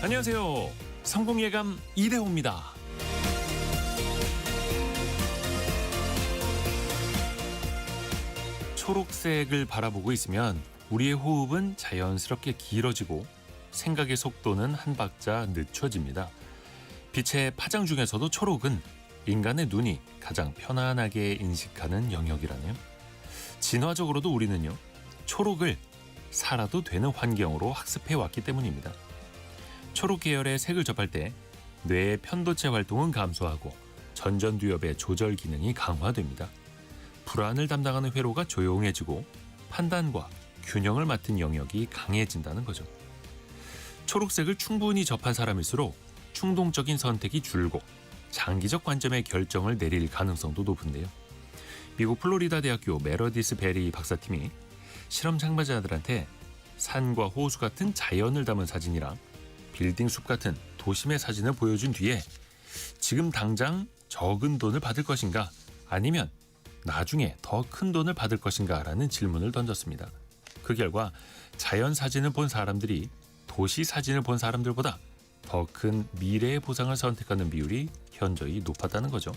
안녕하세요. 성공예감 이대호입니다. 초록색을 바라보고 있으면 우리의 호흡은 자연스럽게 길어지고 생각의 속도는 한 박자 늦춰집니다. 빛의 파장 중에서도 초록은 인간의 눈이 가장 편안하게 인식하는 영역이라네요. 진화적으로도 우리는요, 초록을 살아도 되는 환경으로 학습해 왔기 때문입니다. 초록 계열의 색을 접할 때 뇌의 편도체 활동은 감소하고 전전두엽의 조절 기능이 강화됩니다. 불안을 담당하는 회로가 조용해지고 판단과 균형을 맡은 영역이 강해진다는 거죠. 초록색을 충분히 접한 사람일수록 충동적인 선택이 줄고 장기적 관점의 결정을 내릴 가능성도 높은데요. 미국 플로리다 대학교 메러디스 베리 박사팀이 실험 참가자들한테 산과 호수 같은 자연을 담은 사진이랑 빌딩 숲 같은 도심의 사진을 보여준 뒤에 지금 당장 적은 돈을 받을 것인가 아니면 나중에 더 큰 돈을 받을 것인가 라는 질문을 던졌습니다. 그 결과 자연 사진을 본 사람들이 도시 사진을 본 사람들보다 더 큰 미래의 보상을 선택하는 비율이 현저히 높았다는 거죠.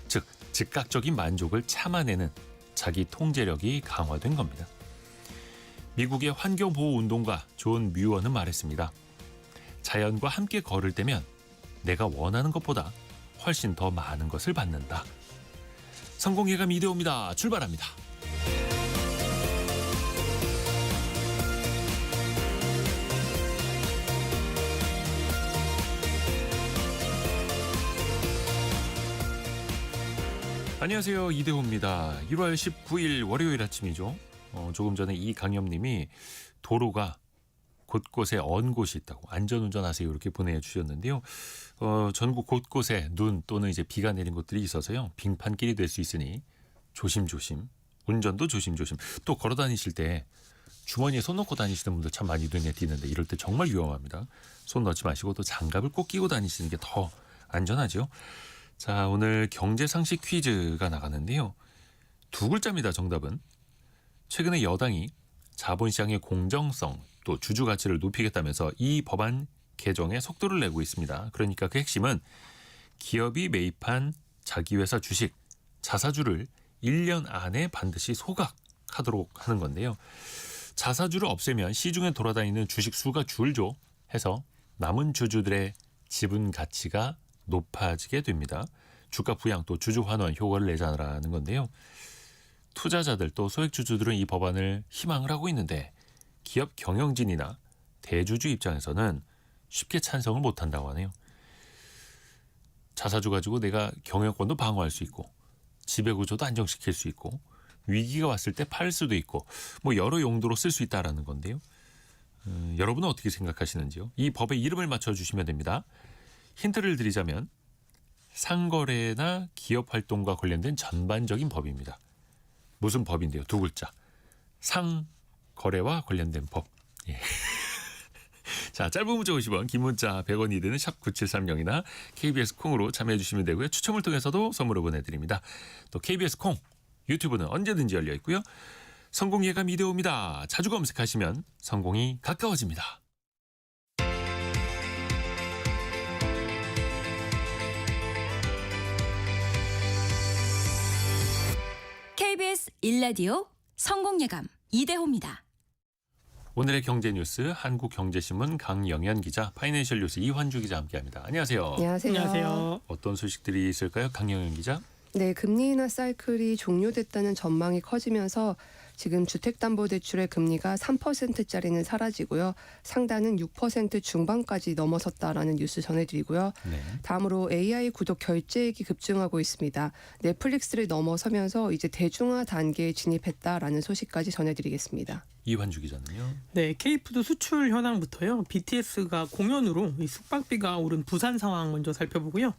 즉, 즉각적인 만족을 참아내는 자기 통제력이 강화된 겁니다. 미국의 환경보호운동가 존 뮤어는 말했습니다. 자연과 함께 걸을 때면 내가 원하는 것보다 훨씬 더 많은 것을 받는다. 성공예감 이대호입니다. 출발합니다. 안녕하세요. 이대호입니다. 1월 19일 월요일 아침이죠. 조금 전에 이강엽님이 도로가 곳곳에 언 곳이 있다고 안전운전하세요 이렇게 보내주셨는데요. 전국 곳곳에 눈 또는 이제 비가 내린 곳들이 있어서요. 빙판길이 될 수 있으니 조심조심, 운전도 조심조심. 또 걸어 다니실 때 주머니에 손 넣고 다니시는 분들 참 많이 눈에 띄는데 이럴 때 정말 위험합니다. 손 넣지 마시고 또 장갑을 꼭 끼고 다니시는 게 더 안전하죠. 자, 오늘 경제상식 퀴즈가 나가는데요. 두 글자입니다. 정답은. 최근에 여당이 자본시장의 공정성 또 주주 가치를 높이겠다면서 이 법안 개정에 속도를 내고 있습니다. 그러니까 그 핵심은 기업이 매입한 자기 회사 주식, 자사주를 1년 안에 반드시 소각하도록 하는 건데요. 자사주를 없애면 시중에 돌아다니는 주식 수가 줄죠. 해서 남은 주주들의 지분 가치가 높아지게 됩니다. 주가 부양 또 주주 환원 효과를 내자라는 건데요. 투자자들 또 소액주주들은 이 법안을 희망을 하고 있는데 기업 경영진이나 대주주 입장에서는 쉽게 찬성을 못한다고 하네요. 자사주 가지고 내가 경영권도 방어할 수 있고 지배구조도 안정시킬 수 있고 위기가 왔을 때 팔 수도 있고 뭐 여러 용도로 쓸 수 있다라는 건데요. 여러분은 어떻게 생각하시는지요? 이 법의 이름을 맞춰주시면 됩니다. 힌트를 드리자면 상거래나 기업 활동과 관련된 전반적인 법입니다. 무슨 법인데요? 두 글자. 상거래와 관련된 법. 예. 자, 짧은 문자 50원, 긴 문자 100원이 드는 샵 9730이나 KBS 콩으로 참여해 주시면 되고요. 추첨을 통해서도 선물을 보내드립니다. 또 KBS 콩, 유튜브는 언제든지 열려 있고요. 성공예감 이대호입니다. 자주 검색하시면 성공이 가까워집니다. KBS 1라디오 성공예감 이대호입니다. 오늘의 경제뉴스 한국경제신문 강영현 기자, 파이낸셜 뉴스 이환주 기자 함께합니다. 안녕하세요. 안녕하세요. 어떤 소식들이 있을까요? 강영현 기자. 네, 금리 인하 사이클이 종료됐다는 전망이 커지면서 지금 주택담보대출의 금리가 3%짜리는 사라지고요. 상단은 6% 중반까지 넘어섰다라는 뉴스 전해드리고요. 네. 다음으로 AI 구독 결제액이 급증하고 있습니다. 넷플릭스를 넘어서면서 이제 대중화 단계에 진입했다라는 소식까지 전해드리겠습니다. 이환주 기자는요. 네, K푸드 수출 현황부터요. BTS가 공연으로 이 숙박비가 오른 부산 상황 먼저 살펴보고요.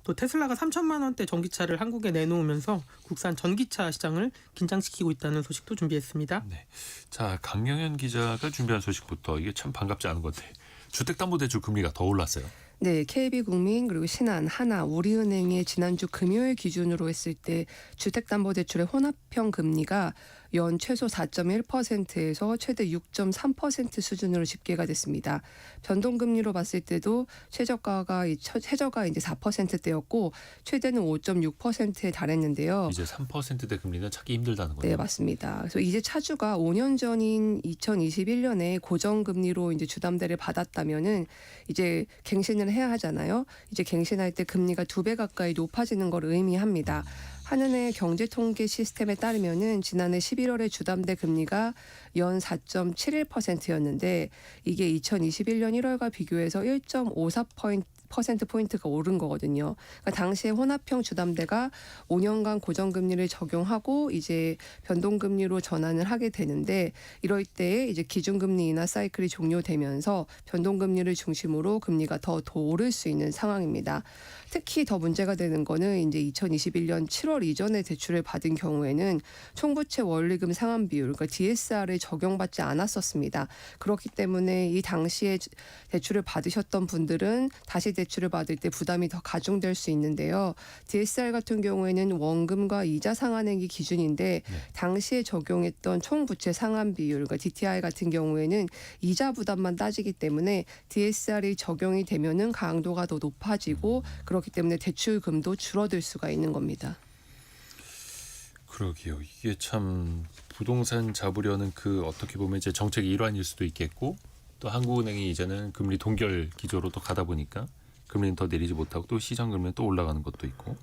또 테슬라가 3천만 원대 전기차를 한국에 내놓으면서 국산 전기차 시장을 긴장시키고 있다는 소식도 준비했습니다. 네. 자, 강영현 기자가 준비한 소식부터 이게 참 반갑지 않은 건데 주택담보대출 금리가 더 올랐어요. 네, KB국민 그리고 신한, 하나, 우리은행의 지난주 금요일 기준으로 했을 때 주택담보대출의 혼합형 금리가 연 최소 4.1%에서 최대 6.3% 수준으로 집계가 됐습니다. 변동금리로 봤을 때도 최저가 이제 4%대였고 최대는 5.6%에 달했는데요. 이제 3%대 금리는 찾기 힘들다는 거예요. 네, 맞습니다. 그래서 이제 차주가 5년 전인 2021년에 고정금리로 이제 주담대를 받았다면은 이제 갱신을 해야 하잖아요. 이제 갱신할 때 금리가 2배 가까이 높아지는 걸 의미합니다. 한은의 경제통계 시스템에 따르면은 지난해 11월에 주담대 금리가 연 4.71%였는데 이게 2021년 1월과 비교해서 1.54%포인트가 오른 거거든요. 그러니까 당시에 혼합형 주담대가 5년간 고정금리를 적용하고 이제 변동금리로 전환을 하게 되는데 이럴 때 이제 기준금리 인하 사이클이 종료되면서 변동금리를 중심으로 금리가 더 오를 수 있는 상황입니다. 특히 더 문제가 되는 거는 이제 2021년 7월 이전에 대출을 받은 경우에는 총부채 원리금 상환 비율, 그러니까 DSR을 적용받지 않았었습니다. 그렇기 때문에 이 당시에 대출을 받으셨던 분들은 다시 대출을 받을 때 부담이 더 가중될 수 있는데요. DSR 같은 경우에는 원금과 이자 상환액이 기준인데 당시에 적용했던 총부채 상환 비율, 그러니까 DTI 같은 경우에는 이자 부담만 따지기 때문에 DSR이 적용이 되면은 강도가 더 높아지고 그렇기 때문에 대출금도 줄어들 수가 있는 겁니다. 그러게요. 이게 참 부동산 잡으려는 그 어떻게 보면 이제 정책의 일환일 수도 있겠고 또 한국은행이 이제는 금리 동결 기조로 또 가다 보니까 금리는 더 내리지 못하고 또 시장 금리는 또 올라가는 것도 있고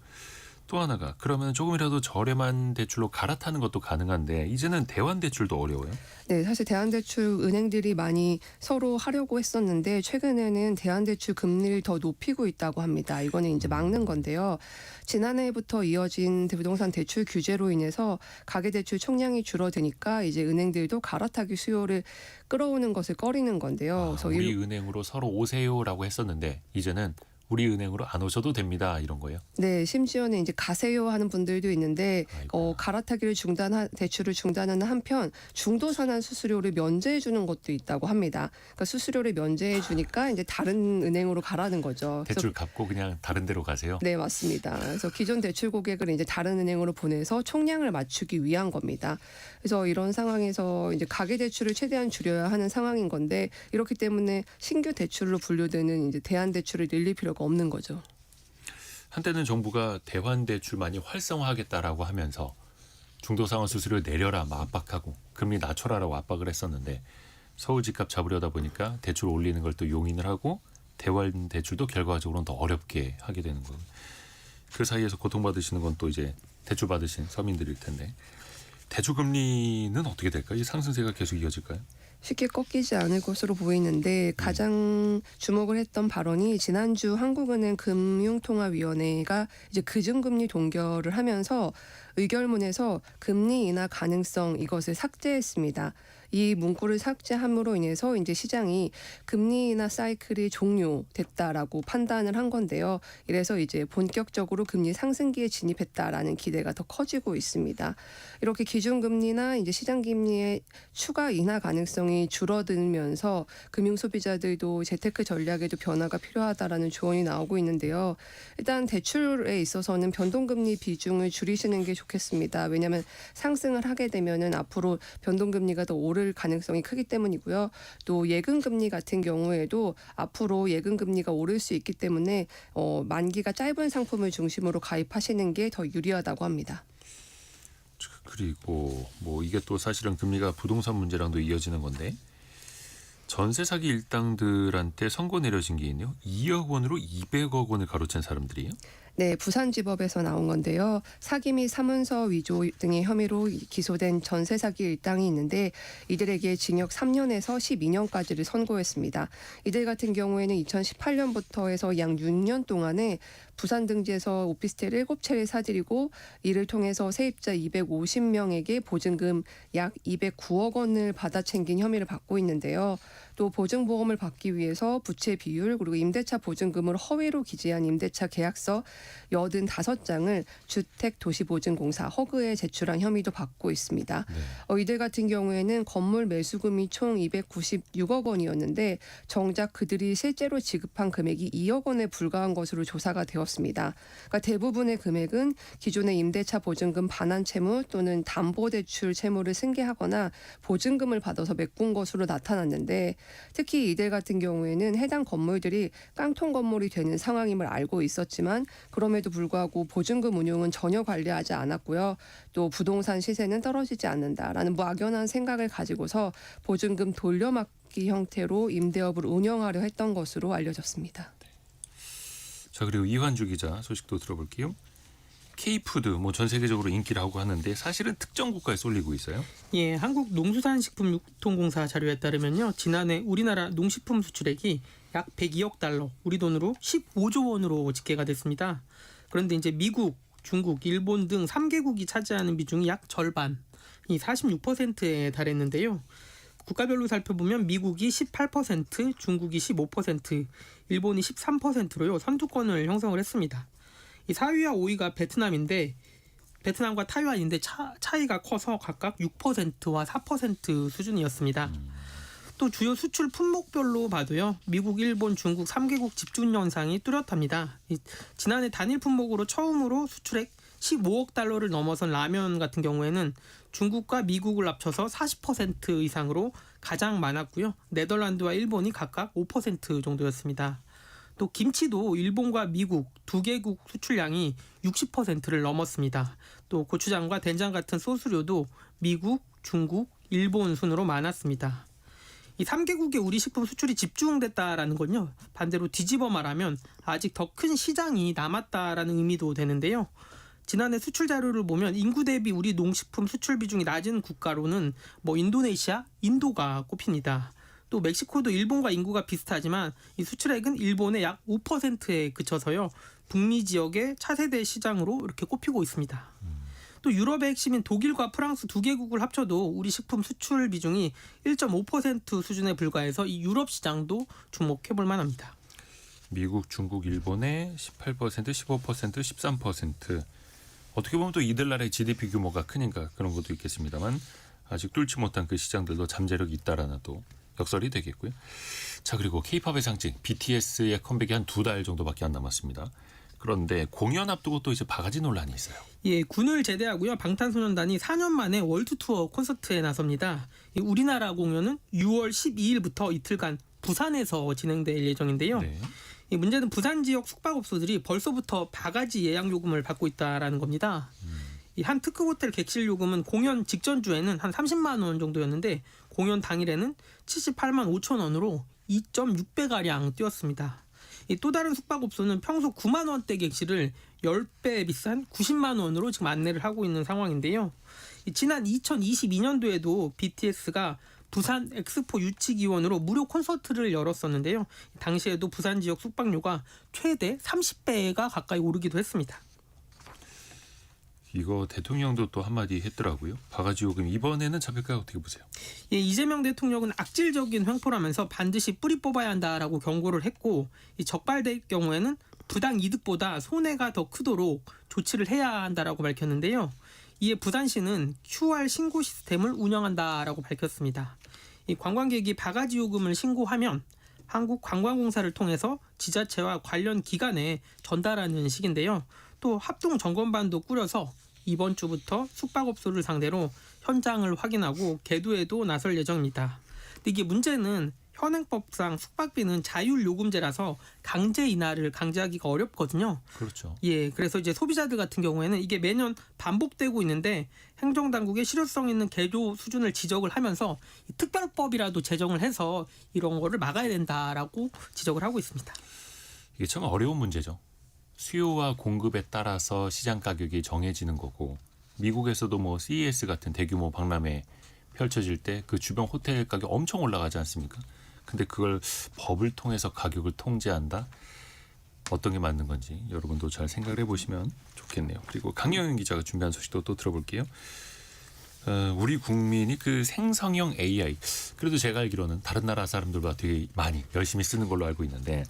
또 하나가 그러면 조금이라도 저렴한 대출로 갈아타는 것도 가능한데 이제는 대환 대출도 어려워요. 네, 사실 대한대출 은행들이 많이 서로 하려고 했었는데 최근에는 대한대출 금리를 더 높이고 있다고 합니다. 이거는 이제 막는 건데요. 지난해부터 이어진 부동산 대출 규제로 인해서 가계대출 총량이 줄어드니까 이제 은행들도 갈아타기 수요를 끌어오는 것을 꺼리는 건데요. 그래서 우리 은행으로 서로 오세요라고 했었는데 이제는 우리 은행으로 안 오셔도 됩니다. 이런 거예요. 네, 심지어는 이제 가세요 하는 분들도 있는데 갈아타기를 대출을 중단하는 한편 중도산한 수수료를 면제해 주는 것도 있다고 합니다. 그러니까 수수료를 면제해 주니까 이제 다른 은행으로 가라는 거죠. 대출 갚고 그냥 다른 데로 가세요. 네, 맞습니다. 그래서 기존 대출 고객을 이제 다른 은행으로 보내서 총량을 맞추기 위한 겁니다. 그래서 이런 상황에서 이제 가계 대출을 최대한 줄여야 하는 상황인 건데 이렇기 때문에 신규 대출로 분류되는 이제 대안 대출을 늘릴 필요가 없는 거죠. 한때는 정부가 대환 대출 많이 활성화하겠다라고 하면서 중도상환 수수료를 내려라 막 압박하고 금리 낮춰라라고 압박을 했었는데 서울 집값 잡으려다 보니까 대출 올리는 걸 또 용인을 하고 대환 대출도 결과적으로는 더 어렵게 하게 되는 거예요. 그 사이에서 고통받으시는 건 또 이제 대출 받으신 서민들일 텐데 대출 금리는 어떻게 될까요? 이 상승세가 계속 이어질까요? 쉽게 꺾이지 않을 것으로 보이는데 가장 주목을 했던 발언이 지난주 한국은행 금융통화위원회가 이제 기준금리 동결을 하면서 의결문에서 금리 인하 가능성 이것을 삭제했습니다. 이 문구를 삭제함으로 인해서 이제 시장이 금리 인하 사이클이 종료됐다라고 판단을 한 건데요. 이래서 이제 본격적으로 금리 상승기에 진입했다라는 기대가 더 커지고 있습니다. 이렇게 기준금리나 이제 시장금리의 추가 인하 가능성이 줄어들면서 금융 소비자들도 재테크 전략에도 변화가 필요하다라는 조언이 나오고 있는데요. 일단 대출에 있어서는 변동금리 비중을 줄이시는 게 좋겠습니다. 왜냐하면 상승을 하게 되면은 앞으로 변동금리가 더 오를 가능성이 크기 때문이고요. 또 예금금리 같은 경우에도 앞으로 예금금리가 오를 수 있기 때문에 만기가 짧은 상품을 중심으로 가입하시는 게 더 유리하다고 합니다. 그리고 뭐 이게 또 사실은 금리가 부동산 문제랑도 이어지는 건데 전세 사기 일당들한테 선고 내려진 게 있네요. 2억 원으로 200억 원을 가로챈 사람들이에요. 네, 부산지법에서 나온 건데요. 사기 및 사문서 위조 등의 혐의로 기소된 전세 사기 일당이 있는데 이들에게 징역 3년에서 12년까지를 선고했습니다. 이들 같은 경우에는 2018년부터 해서 약 6년 동안에 부산 등지에서 오피스텔 7채를 사들이고 이를 통해서 세입자 250명에게 보증금 약 209억 원을 받아 챙긴 혐의를 받고 있는데요. 또 보증보험을 받기 위해서 부채 비율 그리고 임대차 보증금을 허위로 기재한 임대차 계약서 85장을 주택도시보증공사 허그에 제출한 혐의도 받고 있습니다. 이들 같은 경우에는 건물 매수금이 총 296억 원이었는데 정작 그들이 실제로 지급한 금액이 2억 원에 불과한 것으로 조사가 되었습니다. 알려졌습니다. 그러니까 대부분의 금액은 기존의 임대차 보증금 반환 채무 또는 담보대출 채무를 승계하거나 보증금을 받아서 메꾼 것으로 나타났는데 특히 이들 같은 경우에는 해당 건물들이 깡통 건물이 되는 상황임을 알고 있었지만 그럼에도 불구하고 보증금 운용은 전혀 관리하지 않았고요. 또 부동산 시세는 떨어지지 않는다라는 막연한 생각을 가지고서 보증금 돌려막기 형태로 임대업을 운영하려 했던 것으로 알려졌습니다. 자, 그리고 이환주 기자 소식도 들어볼게요. K푸드 전 세계적으로 인기라고 하는데 사실은 특정 국가에 쏠리고 있어요. 예, 한국농수산식품유통공사 자료에 따르면요, 지난해 우리나라 농식품 수출액이 약 102억 달러, 우리 돈으로 15조 원으로 집계가 됐습니다. 그런데 이제 미국, 중국, 일본 등 3개국이 차지하는 비중이 약 절반, 이 46%에 달했는데요. 국가별로 살펴보면 미국이 18%, 중국이 15%, 일본이 13%로요 선두권을 형성을 했습니다. 이 4위와 5위가 베트남인데 베트남과 타이완인데 차이가 커서 각각 6%와 4% 수준이었습니다. 또 주요 수출 품목별로 봐도요, 미국, 일본, 중국 3개국 집중 현상이 뚜렷합니다. 지난해 단일 품목으로 처음으로 수출액 15억 달러를 넘어선 라면 같은 경우에는 중국과 미국을 합쳐서 40% 이상으로 가장 많았고요. 네덜란드와 일본이 각각 5% 정도였습니다. 또 김치도 일본과 미국 두 개국 수출량이 60%를 넘었습니다. 또 고추장과 된장 같은 소스류도 미국, 중국, 일본 순으로 많았습니다. 이 3개국의 우리 식품 수출이 집중됐다라는 건요, 반대로 뒤집어 말하면 아직 더 큰 시장이 남았다라는 의미도 되는데요. 지난해 수출 자료를 보면 인구 대비 우리 농식품 수출 비중이 낮은 국가로는 인도네시아, 인도가 꼽힙니다. 또 멕시코도 일본과 인구가 비슷하지만 이 수출액은 일본의 약 5%에 그쳐서요, 북미 지역의 차세대 시장으로 이렇게 꼽히고 있습니다. 또 유럽의 핵심인 독일과 프랑스 두 개국을 합쳐도 우리 식품 수출 비중이 1.5% 수준에 불과해서 이 유럽 시장도 주목해 볼 만합니다. 미국, 중국, 일본의 18%, 15%, 13%. 어떻게 보면 또 이들 나라의 GDP 규모가 크니까 그런 것도 있겠습니다만 아직 뚫지 못한 그 시장들도 잠재력이 있다라는 또 역설이 되겠고요. 자, 그리고 K-팝의 상징 BTS의 컴백이 한 2달 정도밖에 안 남았습니다. 그런데 공연 앞두고 또 이제 바가지 논란이 있어요. 예, 군을 제대하고요, 방탄소년단이 4년 만에 월드 투어 콘서트에 나섭니다. 이 우리나라 공연은 6월 12일부터 이틀간 부산에서 진행될 예정인데요. 네. 이 문제는 부산 지역 숙박업소들이 벌써부터 바가지 예약 요금을 받고 있다라는 겁니다. 이 한 특급 호텔 객실 요금은 공연 직전 주에는 한 30만 원 정도였는데 공연 당일에는 78만 5천 원으로 2.6배가량 뛰었습니다. 또 다른 숙박업소는 평소 9만 원대 객실을 10배 비싼 90만 원으로 지금 안내를 하고 있는 상황인데요. 지난 2022년도에도 BTS가 부산 엑스포 유치기원으로 무료 콘서트를 열었었는데요. 당시에도 부산 지역 숙박료가 최대 30배가 가까이 오르기도 했습니다. 이거 대통령도 또 한마디 했더라고요. 바가지 요금 이번에는 잡힐까요? 어떻게 보세요? 예, 이재명 대통령은 악질적인 횡포라면서 반드시 뿌리 뽑아야 한다라고 경고를 했고, 이 적발될 경우에는 부당 이득보다 손해가 더 크도록 조치를 해야 한다라고 밝혔는데요. 이에 부산시는 QR 신고 시스템을 운영한다라고 밝혔습니다. 이 관광객이 바가지 요금을 신고하면 한국관광공사를 통해서 지자체와 관련 기관에 전달하는 식인데요. 또 합동 점검반도 꾸려서 이번 주부터 숙박업소를 상대로 현장을 확인하고 계도에도 나설 예정입니다. 근데 이게 문제는 현행법상 숙박비는 자율요금제라서 강제 인하를 강제하기가 어렵거든요. 그렇죠. 예, 그래서 이제 소비자들 같은 경우에는 이게 매년 반복되고 있는데 행정당국의 실효성 있는 개조 수준을 지적을 하면서 이 특별법이라도 제정을 해서 이런 거를 막아야 된다라고 지적을 하고 있습니다. 이게 참 어려운 문제죠. 수요와 공급에 따라서 시장 가격이 정해지는 거고 미국에서도 CES 같은 대규모 박람회 펼쳐질 때 그 주변 호텔 가격 엄청 올라가지 않습니까? 근데 그걸 법을 통해서 가격을 통제한다? 어떤 게 맞는 건지 여러분도 잘 생각을 해보시면 좋겠네요. 그리고 강영윤 기자가 준비한 소식도 또 들어볼게요. 우리 국민이 그 생성형 AI, 그래도 제가 알기로는 다른 나라 사람들보다 되게 많이 열심히 쓰는 걸로 알고 있는데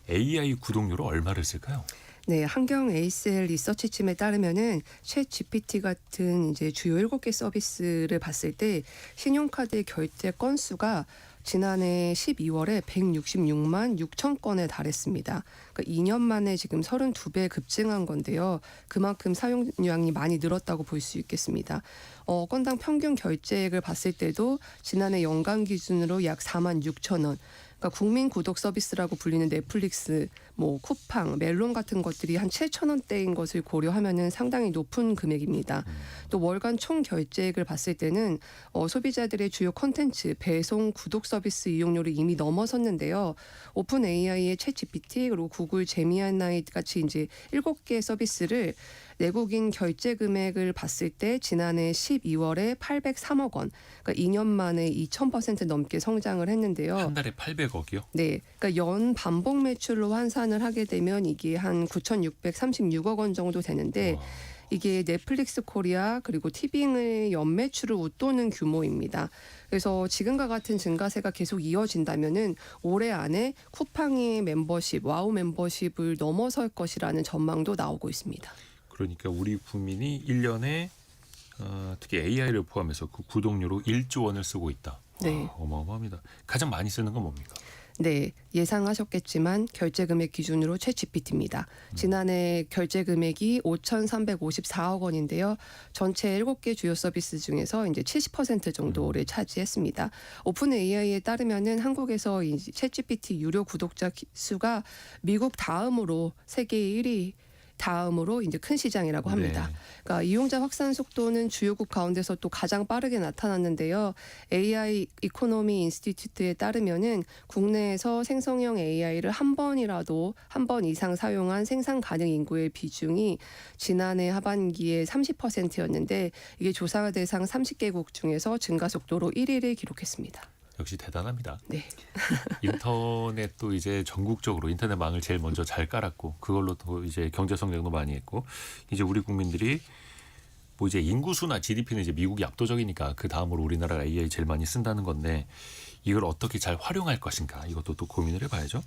AI 구독료로 얼마를 쓸까요? 네, 한경 ACL 리서치팀에 따르면은 챗 GPT 같은 이제 주요 7개 서비스를 봤을 때 신용카드 결제 건수가 지난해 12월에 166만 6천 건에 달했습니다. 그러니까 2년 만에 지금 32배 급증한 건데요. 그만큼 사용량이 많이 늘었다고 볼 수 있겠습니다. 건당 평균 결제액을 봤을 때도 지난해 연간 기준으로 약 4만 6천 원. 그러니까 국민 구독 서비스라고 불리는 넷플릭스, 쿠팡, 멜론 같은 것들이 한 7천 원대인 것을 고려하면은 상당히 높은 금액입니다. 또 월간 총 결제액을 봤을 때는 소비자들의 주요 콘텐츠, 배송, 구독 서비스 이용료를 이미 넘어섰는데요. 오픈 AI의 챗GPT 그리고 구글 제미나이 같이 이제 7개 서비스를 내국인 결제 금액을 봤을 때 지난해 12월에 803억 원, 그러니까 2년 만에 2000% 넘게 성장을 했는데요. 한 달에 800억이요? 네, 그러니까 연 반복 매출로 환산을 하게 되면 이게 한 9,636억 원 정도 되는데 와. 이게 넷플릭스 코리아 그리고 티빙의 연 매출을 웃도는 규모입니다. 그래서 지금과 같은 증가세가 계속 이어진다면은 올해 안에 쿠팡의 멤버십, 와우 멤버십을 넘어설 것이라는 전망도 나오고 있습니다. 그러니까 우리 국민이 1년에 특히 AI를 포함해서 그 구독료로 1조 원을 쓰고 있다. 네. 와, 어마어마합니다. 가장 많이 쓰는 건 뭡니까? 네, 예상하셨겠지만 결제 금액 기준으로 챗GPT입니다. 지난해 결제 금액이 5,354억 원인데요. 전체 7개 주요 서비스 중에서 이제 70% 정도를 차지했습니다. 오픈 AI에 따르면은 한국에서 이 챗GPT 유료 구독자 수가 미국 다음으로 세계 1위 다음으로 이제 큰 시장이라고 합니다. 네. 그러니까 이용자 확산 속도는 주요국 가운데서 또 가장 빠르게 나타났는데요. AI 이코노미 인스티튜트에 따르면은 국내에서 생성형 AI를 한 번 이상 사용한 생산 가능 인구의 비중이 지난해 하반기에 30%였는데 이게 조사 대상 30개국 중에서 증가 속도로 1위를 기록했습니다. 역시 대단합니다. 네. 인터넷도 이제 전국적으로 인터넷망을 제일 먼저 잘 깔았고 그걸로 또 이제 경제 성장도 많이 했고 이제 우리 국민들이 이제 인구수나 GDP는 이제 미국이 압도적이니까 그 다음으로 우리나라가 AI 제일 많이 쓴다는 건데 이걸 어떻게 잘 활용할 것인가 이것도 또 고민을 해봐야죠.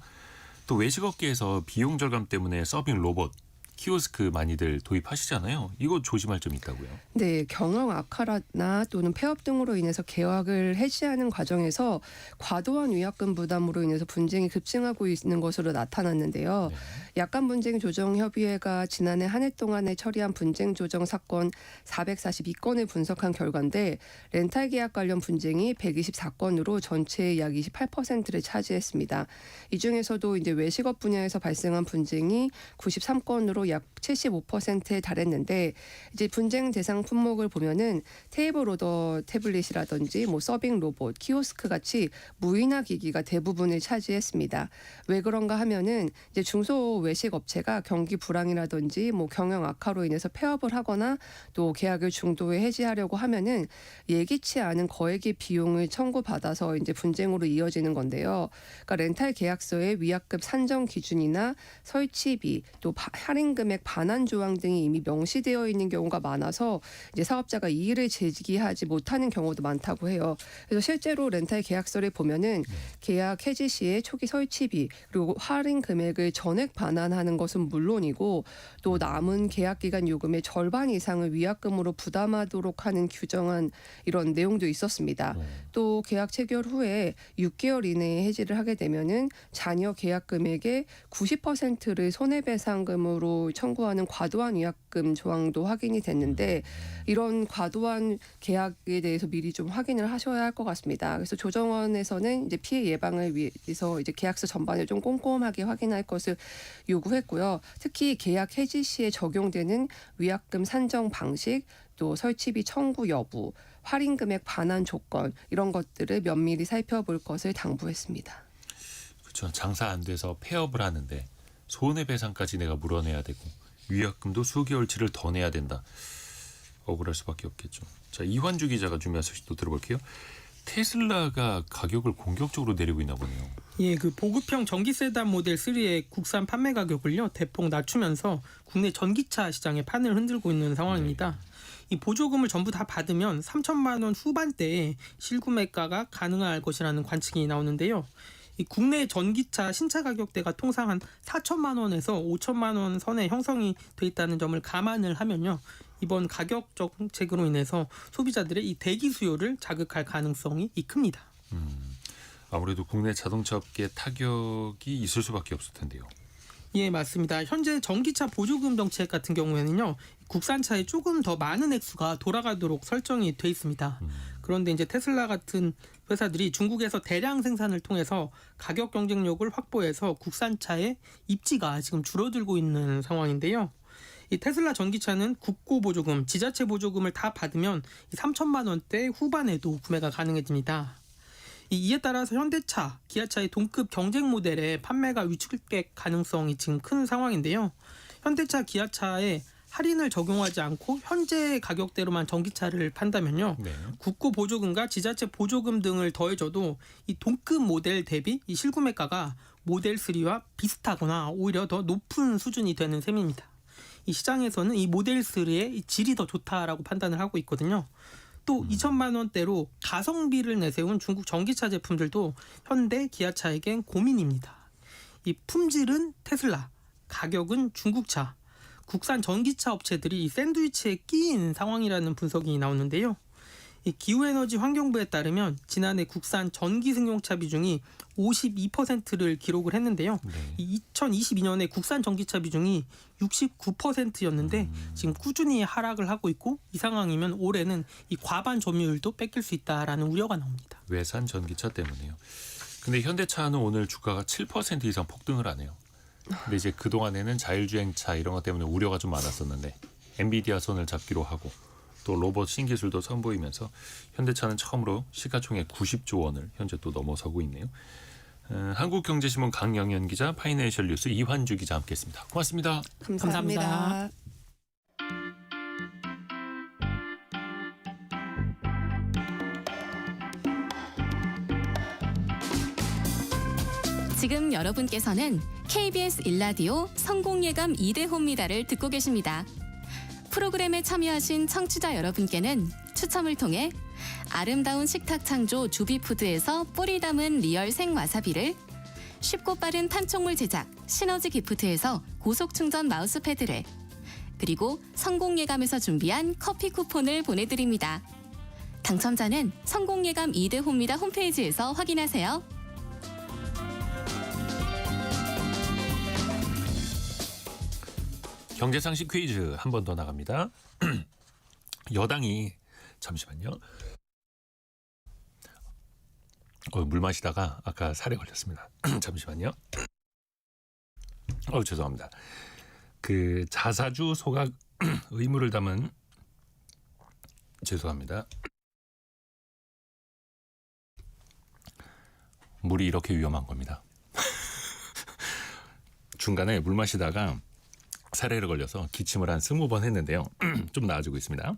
또 외식업계에서 비용 절감 때문에 서빙 로봇, 키오스크 많이들 도입하시잖아요. 이거 조심할 점이 있다고요. 네, 경영 악화나 또는 폐업 등으로 인해서 계약을 해지하는 과정에서 과도한 위약금 부담으로 인해서 분쟁이 급증하고 있는 것으로 나타났는데요. 네. 약관 분쟁 조정 협의회가 지난해 한 해 동안에 처리한 분쟁 조정 사건 442건을 분석한 결과인데 렌탈 계약 관련 분쟁이 124건으로 전체의 약 28%를 차지했습니다. 이 중에서도 이제 외식업 분야에서 발생한 분쟁이 93건으로 약 75%에 달했는데 이제 분쟁 대상 품목을 보면은 테이블 오더 태블릿이라든지 서빙 로봇, 키오스크 같이 무인화 기기가 대부분을 차지했습니다. 왜 그런가 하면은 이제 중소 외식 업체가 경기 불황이라든지 경영 악화로 인해서 폐업을 하거나 또 계약을 중도에 해지하려고 하면은 예기치 않은 거액의 비용을 청구받아서 이제 분쟁으로 이어지는 건데요. 그러니까 렌탈 계약서의 위약금 산정 기준이나 설치비 또 할인 금액 반환 조항 등이 이미 명시되어 있는 경우가 많아서 이제 사업자가 이의를 제기하지 못하는 경우도 많다고 해요. 그래서 실제로 렌탈 계약서를 보면은 계약 해지 시에 초기 설치비 그리고 할인 금액을 전액 반환하는 것은 물론이고 또 남은 계약 기간 요금의 절반 이상을 위약금으로 부담하도록 하는 규정한 이런 내용도 있었습니다. 또 계약 체결 후에 6개월 이내에 해지를 하게 되면은 잔여 계약 금액의 90%를 손해배상금으로 청구하는 과도한 위약금 조항도 확인이 됐는데 이런 과도한 계약에 대해서 미리 좀 확인을 하셔야 할 것 같습니다. 그래서 조정원에서는 이제 피해 예방을 위해서 이제 계약서 전반을 좀 꼼꼼하게 확인할 것을 요구했고요. 특히 계약 해지 시에 적용되는 위약금 산정 방식, 또 설치비 청구 여부, 할인 금액 반환 조건 이런 것들을 면밀히 살펴볼 것을 당부했습니다. 그렇죠. 장사 안 돼서 폐업을 하는데 손해배상까지 내가 물어내야 되고 위약금도 수개월치를 더 내야 된다. 억울할 수밖에 없겠죠. 자, 이환주 기자가 준비한 소식도 들어볼게요. 테슬라가 가격을 공격적으로 내리고 있나 보네요. 예, 그 보급형 전기 세단 모델 3의 국산 판매 가격을요 대폭 낮추면서 국내 전기차 시장의 판을 흔들고 있는 상황입니다. 이 보조금을 전부 다 받으면 3천만 원 후반대에 실구매가가 가능할 것이라는 관측이 나오는데요. 이 국내 전기차 신차 가격대가 통상 한 4천만 원에서 5천만 원 선에 형성이 돼 있다는 점을 감안을 하면요. 이번 가격 정책으로 인해서 소비자들의 이 대기 수요를 자극할 가능성이 큽니다. 아무래도 국내 자동차 업계에 타격이 있을 수밖에 없을 텐데요. 예, 맞습니다. 현재 전기차 보조금 정책 같은 경우에는요, 국산차에 조금 더 많은 액수가 돌아가도록 설정이 돼 있습니다. 그런데 이제 테슬라 같은 회사들이 중국에서 대량 생산을 통해서 가격 경쟁력을 확보해서 국산차의 입지가 지금 줄어들고 있는 상황인데요. 이 테슬라 전기차는 국고 보조금, 지자체 보조금을 다 받으면 3천만 원대 후반에도 구매가 가능해집니다. 이에 따라서 현대차, 기아차의 동급 경쟁 모델의 판매가 위축될 가능성이 지금 큰 상황인데요. 현대차, 기아차에 할인을 적용하지 않고 현재 가격대로만 전기차를 판다면요. 네. 국고 보조금과 지자체 보조금 등을 더해줘도 이 동급 모델 대비 이 실구매가가 모델 3와 비슷하거나 오히려 더 높은 수준이 되는 셈입니다. 이 시장에서는 이 모델 3의 질이 더 좋다라고 판단을 하고 있거든요. 또 2천만 원대로 가성비를 내세운 중국 전기차 제품들도 현대, 기아차에겐 고민입니다. 이 품질은 테슬라, 가격은 중국차, 국산 전기차 업체들이 이 샌드위치에 끼인 상황이라는 분석이 나오는데요. 이 기후에너지 환경부에 따르면 지난해 국산 전기 승용차 비중이 52%를 기록을 했는데요. 네. 이 2022년에 국산 전기차 비중이 69%였는데 지금 꾸준히 하락을 하고 있고 이 상황이면 올해는 이 과반 점유율도 뺏길 수 있다라는 우려가 나옵니다. 외산 전기차 때문에요. 근데 현대차는 오늘 주가가 7% 이상 폭등을 하네요. 근데 이제 그동안에는 자율주행차 이런 것 때문에 우려가 좀 많았었는데 엔비디아 손을 잡기로 하고 또 로봇 신기술도 선보이면서 현대차는 처음으로 시가총액 90조 원을 현재 또 넘어서고 있네요. 한국경제신문 강영현 기자, 파이낸셜 뉴스 이환주 기자 함께했습니다. 고맙습니다. 감사합니다. 지금 여러분께서는 KBS 일라디오 성공예감 2대호입니다를 듣고 계십니다. 프로그램에 참여하신 청취자 여러분께는 추첨을 통해 아름다운 식탁 창조 주비푸드에서 뿌리 담은 리얼 생와사비를, 쉽고 빠른 판촉물 제작 시너지 기프트에서 고속 충전 마우스패드를, 그리고 성공예감에서 준비한 커피 쿠폰을 보내드립니다. 당첨자는 성공예감 2대호입니다 홈페이지에서 확인하세요. 경제상식 퀴즈 한 번 더 나갑니다. 여당이 잠시만요. 물 마시다가 아까 살에 걸렸습니다. 잠시만요. 죄송합니다. 그 자사주 소각 의무를 담은 죄송합니다. 물이 이렇게 위험한 겁니다. 중간에 물 마시다가 사례를 걸려서 기침을 한 20번 했는데요. 좀 나아지고 있습니다.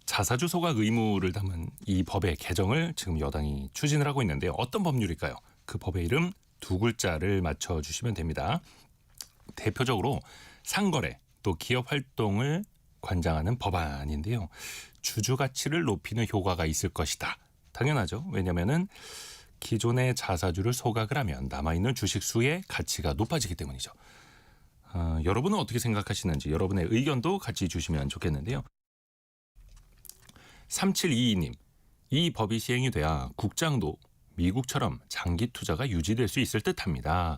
자사주 소각 의무를 담은 이 법의 개정을 지금 여당이 추진을 하고 있는데요. 어떤 법률일까요? 그 법의 이름 두 글자를 맞춰주시면 됩니다. 대표적으로 상거래 또 기업 활동을 관장하는 법안인데요. 주주 가치를 높이는 효과가 있을 것이다. 당연하죠. 왜냐하면 기존의 자사주를 소각을 하면 남아있는 주식 수의 가치가 높아지기 때문이죠. 여러분은 어떻게 생각하시는지 여러분의 의견도 같이 주시면 좋겠는데요. 3722님, 이 법이 시행이 돼야 국장도 미국처럼 장기 투자가 유지될 수 있을 듯합니다.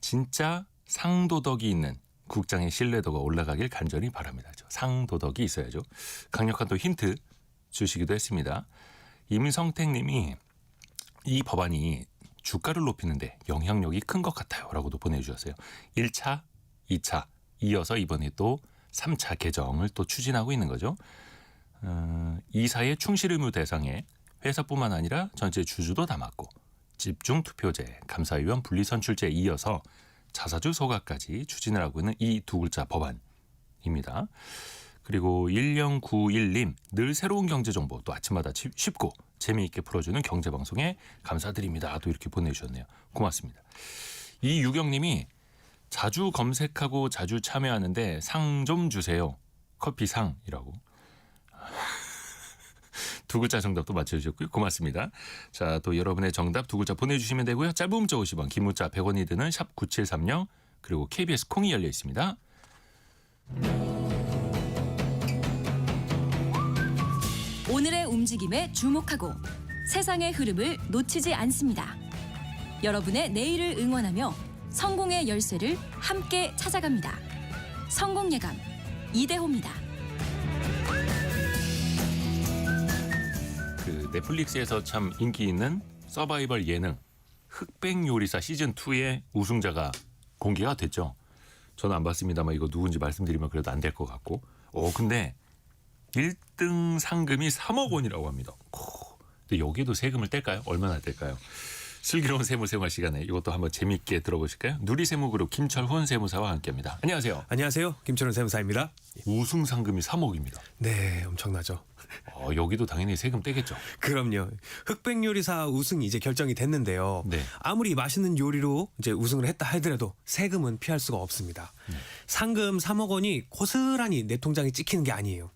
진짜 상도덕이 있는 국장의 신뢰도가 올라가길 간절히 바랍니다. 상도덕이 있어야죠. 강력한 또 힌트 주시기도 했습니다. 임성택님이 이 법안이 주가를 높이는데 영향력이 큰 것 같아요 라고도 보내주셨어요. 1차, 2차 이어서 이번에 또 3차 개정을 또 추진하고 있는 거죠. 이사의 충실 의무 대상에 회사뿐만 아니라 전체 주주도 담았고 집중투표제, 감사위원 분리선출제에 이어서 자사주 소각까지 추진을 하고 있는 이 두 글자 법안입니다. 그리고 1091님, 늘 새로운 경제정보 또 아침마다 쉽고 재미있게 풀어주는 경제방송에 감사드립니다. 또 이렇게 보내주셨네요. 고맙습니다. 이유경님이 자주 검색하고 자주 참여하는데 상 좀 주세요. 커피상이라고. 두 글자 정답도 맞춰주셨고요. 고맙습니다. 자, 또 여러분의 정답 두 글자 보내주시면 되고요. 짧은 문자 50원, 긴 문자 100원이 드는 샵 9730 그리고 KBS 콩이 열려 있습니다. 오늘의 움직임에 주목하고 세상의 흐름을 놓치지 않습니다. 여러분의 내일을 응원하며 성공의 열쇠를 함께 찾아갑니다. 성공예감 이대호입니다. 그 넷플릭스에서 참 인기 있는 서바이벌 예능 흑백요리사 시즌2의 우승자가 공개가 됐죠. 저는 안 봤습니다만 이거 누군지 말씀드리면 그래도 안 될 것 같고. 근데 1등 상금이 3억 원이라고 합니다. 근데 여기에도 세금을 뗄까요? 얼마나 뗄까요? 슬기로운 세무 생활 시간에 이것도 한번 재미있게 들어보실까요? 누리세무그룹 김철훈 세무사와 함께합니다. 안녕하세요. 안녕하세요. 김철훈 세무사입니다. 우승 상금이 3억입니다. 네, 엄청나죠. 여기도 당연히 세금 떼겠죠. 그럼요. 흑백요리사 우승이 이제 결정이 됐는데요. 네. 아무리 맛있는 요리로 이제 우승을 했다 하더라도 세금은 피할 수가 없습니다. 상금 3억 원이 고스란히 내 통장에 찍히는 게 아니에요.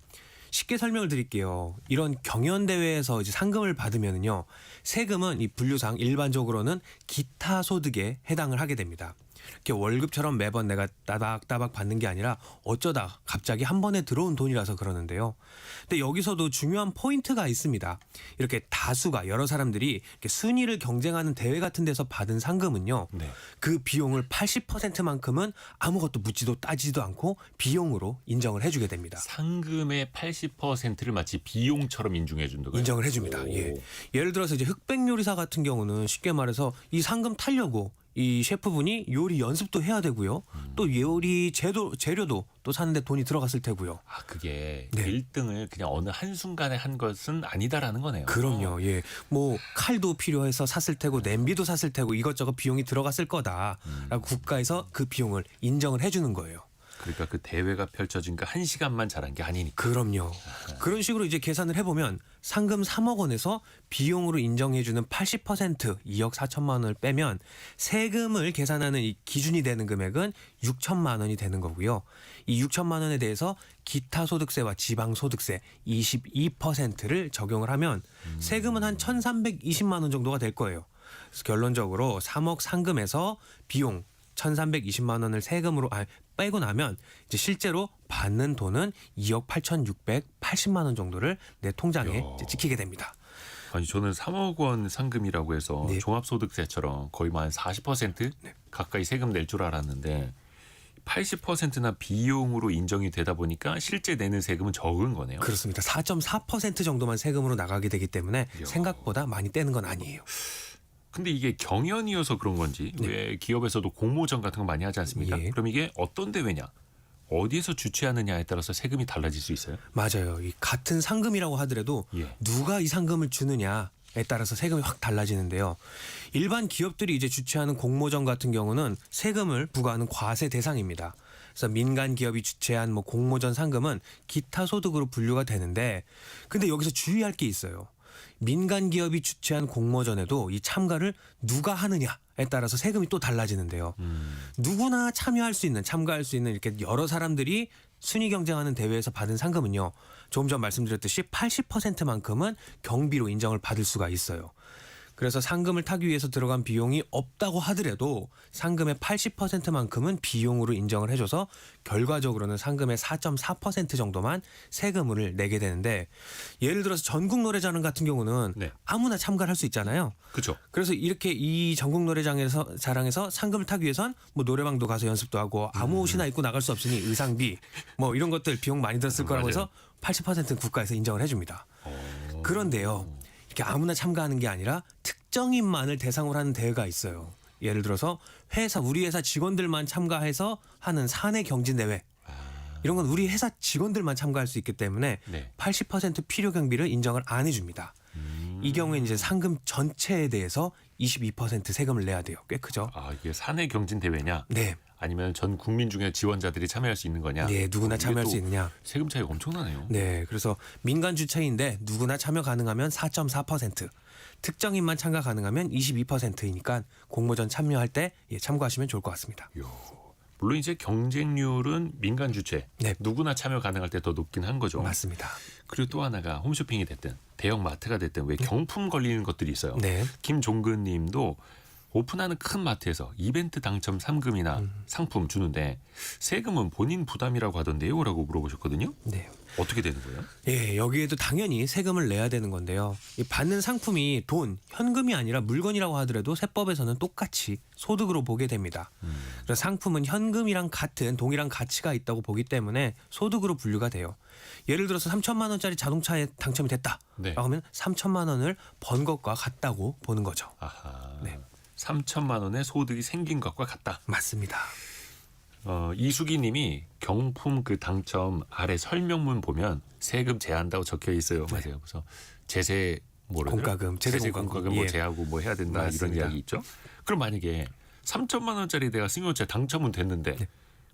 쉽게 설명을 드릴게요. 이런 경연 대회에서 이제 상금을 받으면요, 세금은 이 분류상 일반적으로는 기타 소득에 해당을 하게 됩니다. 이렇게 월급처럼 매번 내가 따박따박 받는 게 아니라 어쩌다 갑자기 한 번에 들어온 돈이라서 그러는데요. 근데 여기서도 중요한 포인트가 있습니다. 이렇게 다수가 여러 사람들이 이렇게 순위를 경쟁하는 대회 같은 데서 받은 상금은요. 네. 그 비용을 80%만큼은 아무것도 묻지도 따지도 않고 비용으로 인정을 해주게 됩니다. 상금의 80%를 마치 비용처럼 인정해 준다고요? 인정을 해줍니다. 예. 예를 들어서 이제 흑백요리사 같은 경우는 쉽게 말해서 이 상금 타려고 이 셰프분이 요리 연습도 해야 되고요. 또 요리 재료도 또 사는데 돈이 들어갔을 테고요. 그게 네. 1등을 그냥 어느 한순간에 한 것은 아니다라는 거네요. 그럼요. 예. 뭐 칼도 필요해서 샀을 테고 냄비도 샀을 테고 이것저것 비용이 들어갔을 거다라고 국가에서 그 비용을 인정을 해주는 거예요. 그러니까 그 대회가 펼쳐진 그 1시간만 잘한 게 아니니까. 그럼요. 그런 식으로 이제 계산을 해보면 상금 3억 원에서 비용으로 인정해주는 80% 2억 4천만 원을 빼면 세금을 계산하는 이 기준이 되는 금액은 6천만 원이 되는 거고요. 이 6천만 원에 대해서 기타 소득세와 지방소득세 22%를 적용을 하면 세금은 한 1,320만 원 정도가 될 거예요. 그래서 결론적으로 3억 상금에서 비용 1,320만 원을 세금으로 빼고 나면 이제 실제로 받는 돈은 2억 8,680만 원 정도를 내 통장에 이제 찍히게 됩니다. 아니 저는 3억 원 상금이라고 해서 네. 종합소득세처럼 거의 뭐 한 40% 가까이 세금 낼 줄 알았는데 80%나 비용으로 인정이 되다 보니까 실제 내는 세금은 적은 거네요. 그렇습니다. 4.4% 정도만 세금으로 나가게 되기 때문에 이야. 생각보다 많이 떼는 건 아니에요. 근데 이게 경연이어서 그런 건지 네. 왜 기업에서도 공모전 같은 거 많이 하지 않습니까? 예. 그럼 이게 어떤 대회냐? 어디에서 주최하느냐에 따라서 세금이 달라질 수 있어요? 맞아요. 이 같은 상금이라고 하더라도 예. 누가 이 상금을 주느냐에 따라서 세금이 확 달라지는데요. 일반 기업들이 이제 주최하는 공모전 같은 경우는 세금을 부과하는 과세 대상입니다. 그래서 민간 기업이 주최한 뭐 공모전 상금은 기타 소득으로 분류가 되는데, 근데 여기서 주의할 게 있어요. 민간 기업이 주최한 공모전에도 이 참가를 누가 하느냐에 따라서 세금이 또 달라지는데요. 누구나 참여할 수 있는, 참가할 수 있는 이렇게 여러 사람들이 순위 경쟁하는 대회에서 받은 상금은요, 조금 전 말씀드렸듯이 80%만큼은 경비로 인정을 받을 수가 있어요. 그래서 상금을 타기 위해서 들어간 비용이 없다고 하더라도 상금의 80%만큼은 비용으로 인정을 해줘서 결과적으로는 상금의 4.4% 정도만 세금을 내게 되는데, 예를 들어서 전국 노래자랑 같은 경우는 네. 아무나 참가를 할 수 있잖아요. 그렇죠. 그래서 이렇게 이 전국 노래장에서 자랑에서 상금을 타기 위해선 뭐 노래방도 가서 연습도 하고 아무 옷이나 입고 나갈 수 없으니 의상비 뭐 이런 것들 비용 많이 들었을 거라고 해서 80%는 국가에서 인정을 해줍니다. 그런데요, 이렇게 아무나 참가하는 게 아니라 특정인만을 대상으로 하는 대회가 있어요. 예를 들어서 우리 회사 직원들만 참가해서 하는 사내 경진 대회. 이런 건 우리 회사 직원들만 참가할 수 있기 때문에 네. 80% 필요 경비를 인정을 안 해줍니다. 이 경우에 이제 상금 전체에 대해서 22% 세금을 내야 돼요. 꽤 크죠? 이게 사내 경진 대회냐? 네. 아니면 전 국민 중에 지원자들이 참여할 수 있는 거냐? 네, 누구나 이게 참여할 또 수 있느냐? 세금 차이가 엄청나네요. 네, 그래서 민간 주체인데 누구나 참여 가능하면 4.4%, 특정인만 참가 가능하면 22%이니까 공모전 참여할 때 참고하시면 좋을 것 같습니다. 물론 이제 경쟁률은 민간 주체 네. 누구나 참여 가능할 때 더 높긴 한 거죠. 맞습니다. 그리고 또 하나가 홈쇼핑이 됐든 대형 마트가 됐든 왜 경품 걸리는 것들이 있어요. 네. 김종근 님도 오픈하는 큰 마트에서 이벤트 당첨 상금이나 상품 주는데 세금은 본인 부담이라고 하던데요? 라고 물어보셨거든요. 네. 어떻게 되는 거예요? 예, 여기에도 당연히 세금을 내야 되는 건데요. 이 받는 상품이 돈, 현금이 아니라 물건이라고 하더라도 세법에서는 똑같이 소득으로 보게 됩니다. 그래서 상품은 현금이랑 같은 동일한 가치가 있다고 보기 때문에 소득으로 분류가 돼요. 예를 들어서 3천만 원짜리 자동차에 당첨이 됐다. 네. 라고 하면 3천만 원을 번 것과 같다고 보는 거죠. 아하. 네. 3천만 원의 소득이 생긴 것과 같다. 맞습니다. 이수기 님이 경품 그 당첨 아래 설명문 보면 세금 제한다고 적혀 있어요. 맞아요. 그래서 제세 공과금, 제세 공과금 예. 뭐 제하고 뭐 해야 된다 맞습니다. 이런 이야기 있죠. 그럼 만약에 3천만 원짜리 내가 승용차 당첨은 됐는데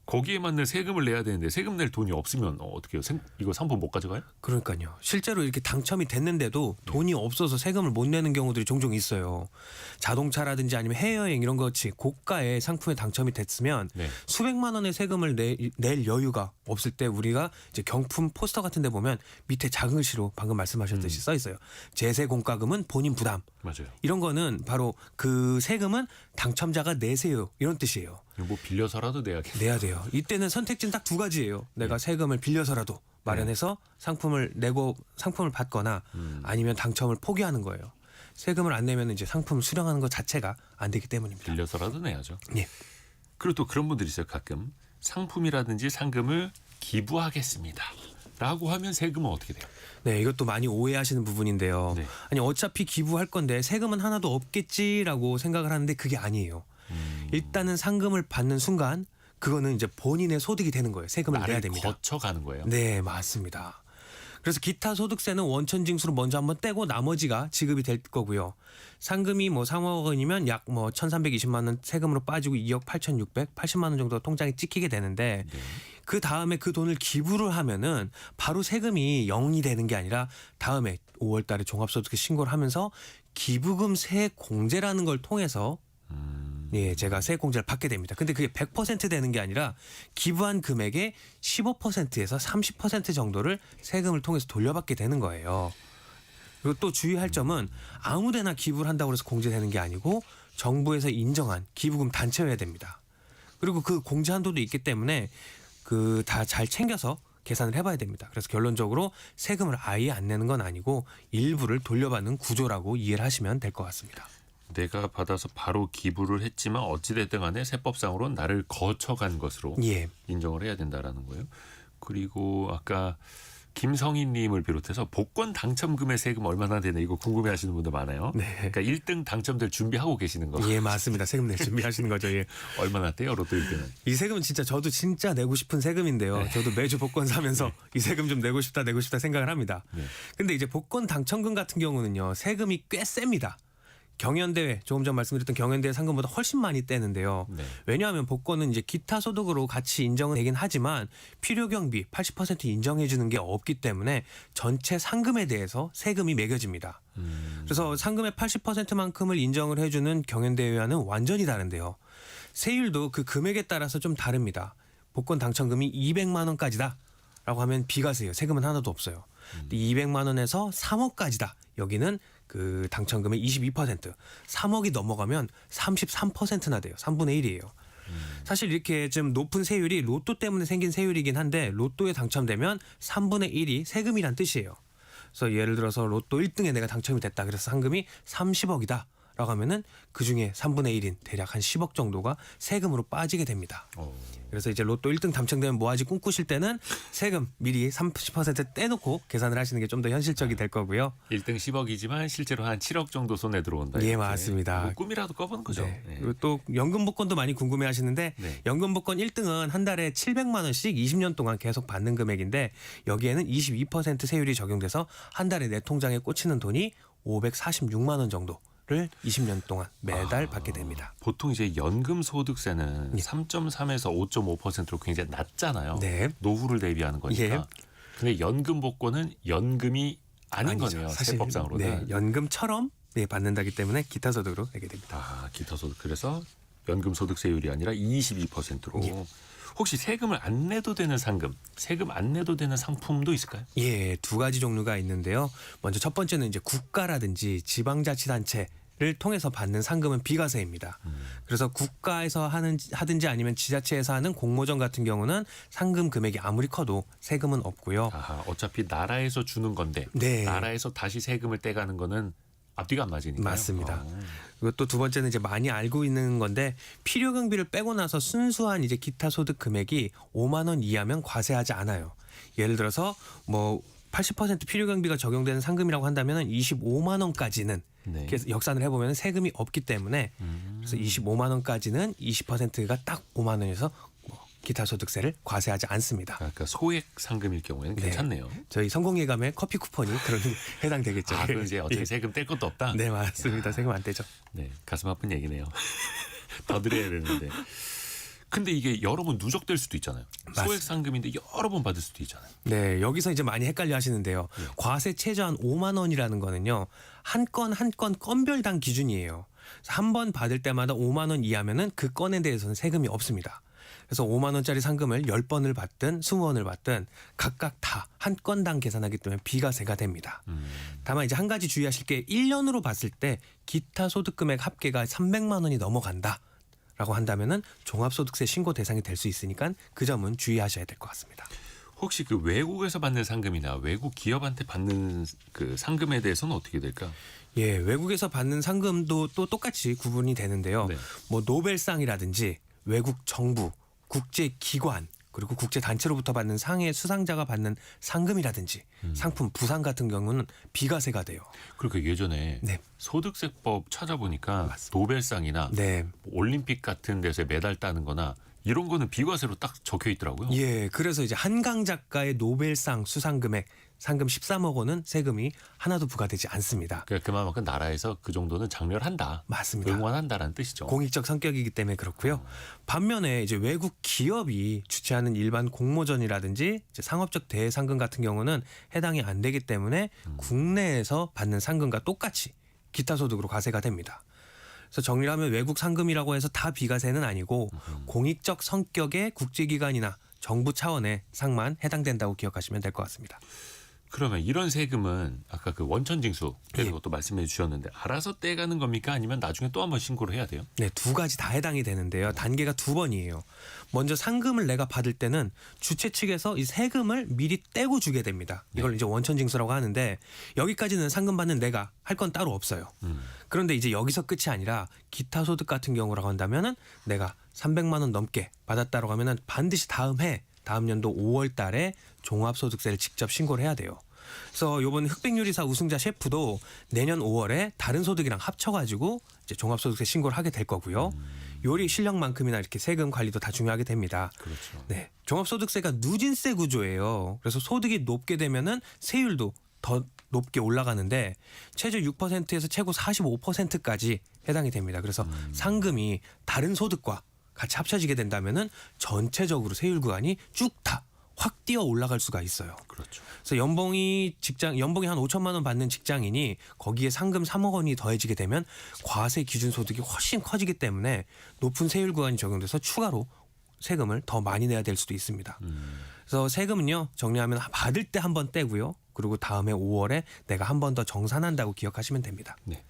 거기에 맞는 세금을 내야 되는데 세금 낼 돈이 없으면 어떻게 해요? 이거 상품 못 가져가요? 그러니까요. 실제로 이렇게 당첨이 됐는데도 돈이 없어서 세금을 못 내는 경우들이 종종 있어요. 자동차라든지 아니면 해외여행 이런 것 같이 고가의 상품에 당첨이 됐으면 네. 수백만 원의 세금을 낼 여유가 없을 때 우리가 이제 경품 포스터 같은 데 보면 밑에 작은 글씨로 방금 말씀하셨듯이 써 있어요. 제세 공과금은 본인 부담. 맞아요. 이런 거는 바로 그 세금은 당첨자가 내세요. 이런 뜻이에요. 이거 뭐 빌려서라도 내야겠네. 내야 돼요. 이때는 선택지는 딱 두 가지예요. 내가 세금을 빌려서라도 마련해서 상품을 내고 상품을 받거나 아니면 당첨을 포기하는 거예요. 세금을 안 내면 이제 상품을 수령하는 것 자체가 안 되기 때문입니다. 빌려서라도 내야죠. 예. 그리고 또 그런 분들이 있어요. 가끔 상품이라든지 상금을 기부하겠습니다. 라고 하면 세금은 어떻게 돼요? 네, 이것도 많이 오해하시는 부분인데요. 네. 아니 어차피 기부할 건데 세금은 하나도 없겠지라고 생각을 하는데 그게 아니에요. 일단은 상금을 받는 순간 그거는 이제 본인의 소득이 되는 거예요. 세금을 내야 나를 됩니다. 거쳐가는 거예요. 네, 맞습니다. 그래서 기타 소득세는 원천징수로 먼저 한번 떼고 나머지가 지급이 될 거고요. 상금이 뭐 3억 원이면 약 뭐 1,320만 원 세금으로 빠지고 2억 8,680만 원 정도 통장에 찍히게 되는데 그 다음에 그 돈을 기부를 하면은 바로 세금이 0이 되는 게 아니라 다음에 5월 달에 종합소득세 신고를 하면서 기부금 세액 공제라는 걸 통해서 예, 제가 세액 공제를 받게 됩니다. 근데 그게 100% 되는 게 아니라 기부한 금액의 15%에서 30% 정도를 세금을 통해서 돌려받게 되는 거예요. 그리고 또 주의할 점은 아무데나 기부를 한다고 해서 공제되는 게 아니고 정부에서 인정한 기부금 단체여야 됩니다. 그리고 그 공제 한도도 있기 때문에 그 다 잘 챙겨서 계산을 해봐야 됩니다. 그래서 결론적으로 세금을 아예 안 내는 건 아니고 일부를 돌려받는 구조라고 이해를 하시면 될 것 같습니다. 내가 받아서 바로 기부를 했지만 어찌됐든 간에 세법상으로는 나를 거쳐간 것으로 예. 인정을 해야 된다라는 거예요. 그리고 아까 김성희님을 비롯해서 복권 당첨금의 세금 얼마나 되나 이거 궁금해하시는 분들 많아요. 네. 그러니까 1등 당첨될 준비하고 계시는 거. 예, 맞습니다. 세금 낼 준비하시는 거죠. 예. 얼마나 떼요 로또 1등은? 이 세금은 진짜 저도 진짜 내고 싶은 세금인데요. 저도 매주 복권 사면서 이 세금 좀 내고 싶다 생각을 합니다. 네. 근데 이제 복권 당첨금 같은 경우는요. 세금이 꽤 셉니다. 경연대회, 조금 전 말씀드렸던 경연대회 상금보다 훨씬 많이 떼는데요. 네. 왜냐하면 복권은 이제 기타 소득으로 같이 인정은 되긴 하지만 필요 경비 80% 인정해 주는 게 없기 때문에 전체 상금에 대해서 세금이 매겨집니다. 그래서 상금의 80%만큼을 인정을 해주는 경연대회와는 완전히 다른데요. 세율도 그 금액에 따라서 좀 다릅니다. 복권 당첨금이 200만 원까지다 라고 하면 비과세예요. 세금은 하나도 없어요. 200만 원에서 3억까지다. 여기는 그 당첨금의 22%, 3억이 넘어가면 33%나 돼요. 3분의 1이에요. 사실 이렇게 좀 높은 세율이 로또 때문에 생긴 세율이긴 한데 로또에 당첨되면 3분의 1이 세금이란 뜻이에요. 그래서 예를 들어서 로또 1등에 내가 당첨이 됐다. 그래서 상금이 30억이다. 라고 하면은 그중에 3분의 1인 대략 한 10억 정도가 세금으로 빠지게 됩니다. 그래서 이제 로또 1등 당첨되면 뭐하지 꿈꾸실 때는 세금 미리 30% 떼놓고 계산을 하시는 게 좀 더 현실적이 될 거고요. 1등 10억이지만 실제로 한 7억 정도 손에 들어온다. 예, 이렇게. 맞습니다. 뭐 꿈이라도 꿔보는 거죠. 네. 네. 그리고 또 연금 복권도 많이 궁금해 하시는데 네. 연금 복권 1등은 한 달에 700만 원씩 20년 동안 계속 받는 금액인데 여기에는 22% 세율이 적용돼서 한 달에 내 통장에 꽂히는 돈이 546만 원 정도 를 20년 동안 매달 받게 됩니다. 보통 이제 연금 소득세는 예. 3.3에서 5.5%로 굉장히 낮잖아요. 네. 노후를 대비하는 거니까. 예. 근데 연금 복권은 연금이 아닌 아니죠. 거네요. 사실 세법상으로는. 네, 연금처럼 네, 받는다기 때문에 기타 소득으로 내게 됩니다. 아, 기타 소득. 그래서 연금 소득세율이 아니라 22%로. 예. 혹시 세금을 안 내도 되는 상금, 세금 안 내도 되는 상품도 있을까요? 예, 두 가지 종류가 있는데요. 먼저 첫 번째는 이제 국가라든지 지방자치단체를 통해서 받는 상금은 비과세입니다. 그래서 국가에서 하든지 아니면 지자체에서 하는 공모전 같은 경우는 상금 금액이 아무리 커도 세금은 없고요. 아하, 어차피 나라에서 주는 건데 네. 나라에서 다시 세금을 떼가는 거는 앞뒤가 안 맞으니까요. 맞습니다. 그리고 또 두 번째는 이제 많이 알고 있는 건데 필요 경비를 빼고 나서 순수한 이제 기타 소득 금액이 5만 원 이하면 과세하지 않아요. 예를 들어서 뭐 80% 필요 경비가 적용되는 상금이라고 한다면 25만 원까지는 네. 이렇게 역산을 해보면 세금이 없기 때문에 그래서 25만 원까지는 20%가 딱 5만 원에서 뭐 기타 소득세를 과세하지 않습니다. 그러니까 소액 상금일 경우에는 네. 괜찮네요. 저희 성공예감의 커피 쿠폰이 그런 해당되겠죠. 아, 그럼 이제 어차피 예. 세금 뗄 것도 없다. 네, 맞습니다. 세금 안 떼죠. 네, 가슴 아픈 얘기네요. 더 드려야 되는데. 근데 이게 여러 번 누적될 수도 있잖아요. 소액 상금인데 여러 번 받을 수도 있잖아요. 네, 여기서 이제 많이 헷갈려 하시는데요. 네. 과세 최저한 5만 원이라는 거는요. 한 건 한 건 건별당 기준이에요. 한 번 받을 때마다 5만 원 이하면은 그 건에 대해서는 세금이 없습니다. 그래서 5만 원짜리 상금을 10번을 받든 20원을 받든 각각 다 한 건당 계산하기 때문에 비과세가 됩니다. 다만 이제 한 가지 주의하실 게 1년으로 봤을 때 기타 소득 금액 합계가 300만 원이 넘어간다. 라고 한다면은 종합소득세 신고 대상이 될 수 있으니까 그 점은 주의하셔야 될 것 같습니다. 혹시 그 외국에서 받는 상금이나 외국 기업한테 받는 그 상금에 대해서는 어떻게 될까? 예, 외국에서 받는 상금도 또 똑같이 구분이 되는데요. 네. 뭐 노벨상이라든지 외국 정부, 국제 기관 그리고 국제 단체로부터 받는 상의 수상자가 받는 상금이라든지 상품 부상 같은 경우는 비과세가 돼요. 그러니까 예전에 네. 소득세법 찾아보니까 노벨상이나 네. 올림픽 같은 데서 메달 따는 거나 이런 거는 비과세로 딱 적혀 있더라고요. 예, 그래서 이제 한강 작가의 노벨상 수상 금액 상금 13억 원은 세금이 하나도 부과되지 않습니다. 그러니까 그만큼 나라에서 그 정도는 장려한다. 맞습니다. 응원한다라는 뜻이죠. 공익적 성격이기 때문에 그렇고요. 반면에 이제 외국 기업이 주최하는 일반 공모전이라든지 이제 상업적 대회 상금 같은 경우는 해당이 안 되기 때문에 국내에서 받는 상금과 똑같이 기타 소득으로 과세가 됩니다. 그래서 정리를 하면 외국 상금이라고 해서 다 비과세는 아니고 공익적 성격의 국제기관이나 정부 차원의 상만 해당된다고 기억하시면 될 것 같습니다. 그러면 이런 세금은 아까 그 원천징수 예. 그것도 말씀해 주셨는데 알아서 떼가는 겁니까? 아니면 나중에 또 한번 신고를 해야 돼요? 네, 두 가지 다 해당이 되는데요. 단계가 두 번이에요. 먼저 상금을 내가 받을 때는 주최 측에서 이 세금을 미리 떼고 주게 됩니다. 이걸 이제 원천징수라고 하는데 여기까지는 상금 받는 내가 할 건 따로 없어요. 그런데 이제 여기서 끝이 아니라 기타 소득 같은 경우라고 한다면은 내가 300만 원 넘게 받았다라고 하면은 반드시 다음 연도 5월 달에 종합소득세를 직접 신고를 해야 돼요. 그래서 이번 흑백요리사 우승자 셰프도 내년 5월에 다른 소득이랑 합쳐가지고 이제 종합소득세 신고를 하게 될 거고요. 요리 실력만큼이나 이렇게 세금 관리도 다 중요하게 됩니다. 그렇죠. 네, 종합소득세가 누진세 구조예요. 그래서 소득이 높게 되면은 세율도 더 높게 올라가는데 최저 6%에서 최고 45%까지 해당이 됩니다. 그래서 상금이 다른 소득과 같이 합쳐지게 된다면은 전체적으로 세율 구간이 쭉 다 확 뛰어 올라갈 수가 있어요. 그렇죠. 그래서 연봉이 한 5천만 원 받는 직장인이 거기에 상금 3억 원이 더해지게 되면 과세 기준 소득이 훨씬 커지기 때문에 높은 세율 구간이 적용돼서 추가로 세금을 더 많이 내야 될 수도 있습니다. 그래서 세금은요, 정리하면 받을 때 한 번 떼고요. 그리고 다음에 5월에 내가 한 번 더 정산한다고 기억하시면 됩니다. 네.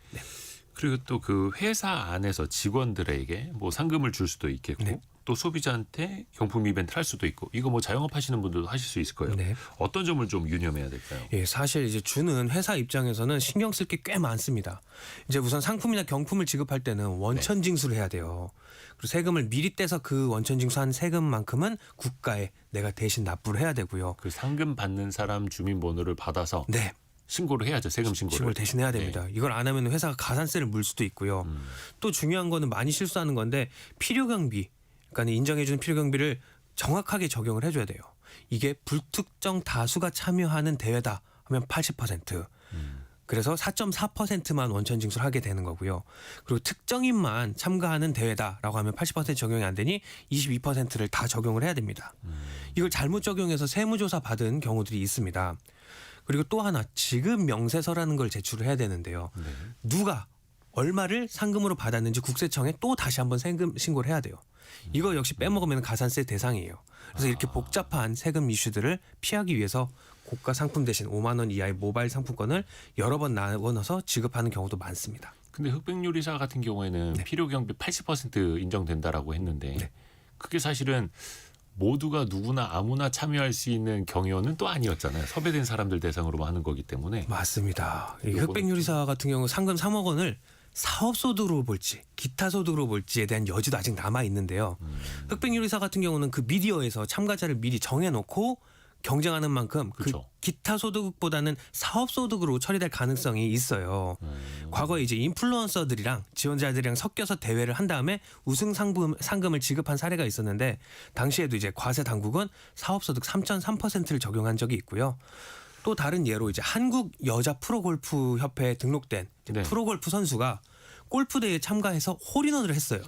그리고 또 그 회사 안에서 직원들에게 뭐 상금을 줄 수도 있겠고 네. 또 소비자한테 경품 이벤트를 할 수도 있고 이거 뭐 자영업 하시는 분들도 하실 수 있을 거예요. 네. 어떤 점을 좀 유념해야 될까요? 예, 사실 이제 주는 회사 입장에서는 신경 쓸 게 꽤 많습니다. 이제 우선 상품이나 경품을 지급할 때는 원천 징수를 해야 돼요. 그리고 세금을 미리 떼서 그 원천 징수한 세금만큼은 국가에 내가 대신 납부를 해야 되고요. 그 상금 받는 사람 주민번호를 받아서 네, 신고를 해야죠. 세금 신고를. 신고를 대신 해야 됩니다. 이걸 안 하면 회사가 가산세를 물 수도 있고요. 또 중요한 거는 많이 실수하는 건데 필요 경비, 그러니까 인정해주는 필요 경비를 정확하게 적용을 해줘야 돼요. 이게 불특정 다수가 참여하는 대회다 하면 80%. 그래서 4.4%만 원천 징수를 하게 되는 거고요. 그리고 특정인만 참가하는 대회다라고 하면 80% 적용이 안 되니 22%를 다 적용을 해야 됩니다. 이걸 잘못 적용해서 세무조사 받은 경우들이 있습니다. 그리고 또 하나 지급 명세서라는 걸 제출을 해야 되는데요. 누가 얼마를 상금으로 받았는지 국세청에 또 다시 한번 세금 신고를 해야 돼요. 이거 역시 빼먹으면 가산세 대상이에요. 그래서 이렇게 복잡한 세금 이슈들을 피하기 위해서 고가 상품 대신 5만 원 이하의 모바일 상품권을 여러 번 나눠서 지급하는 경우도 많습니다. 근데 흑백 요리사 같은 경우에는 네. 필요 경비 80% 인정된다라고 했는데 네. 그게 사실은 모두가 누구나 아무나 참여할 수 있는 경연은 또 아니었잖아요. 섭외된 사람들 대상으로 하는 거기 때문에. 맞습니다. 이 요거는 흑백 요리사 같은 경우 상금 3억 원을 사업 소득으로 볼지 기타 소득으로 볼지에 대한 여지도 아직 남아 있는데요. 흑백 요리사 같은 경우는 그 미디어에서 참가자를 미리 정해놓고 경쟁하는 만큼 그 그렇죠. 기타 소득보다는 사업 소득으로 처리될 가능성이 있어요. 과거에 이제 인플루언서들이랑 지원자들이랑 섞여서 대회를 한 다음에 우승 상금을 지급한 사례가 있었는데 당시에도 이제 과세 당국은 사업 소득 3.3%를 적용한 적이 있고요. 또 다른 예로 이제 한국 여자 프로골프 협회에 등록된 이제 네. 프로골프 선수가 골프 대회에 참가해서 홀인원을 했어요.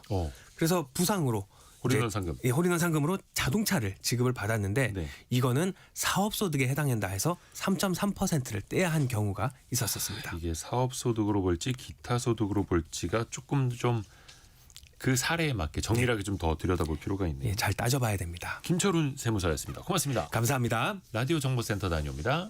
그래서 부상으로 홀인원 이제 상금. 예, 홀인원 상금으로 자동차를 지급을 받았는데 네. 이거는 사업 소득에 해당한다 해서 3.3%를 떼야 한 경우가 있었습니다. 이게 사업 소득으로 볼지 기타 소득으로 볼지가 조금 좀 그 사례에 맞게 정밀하게 좀 더 들여다볼 필요가 있네요. 예, 잘 따져봐야 됩니다. 김철훈 세무사였습니다. 고맙습니다. 감사합니다. 라디오 정보센터 다녀옵니다.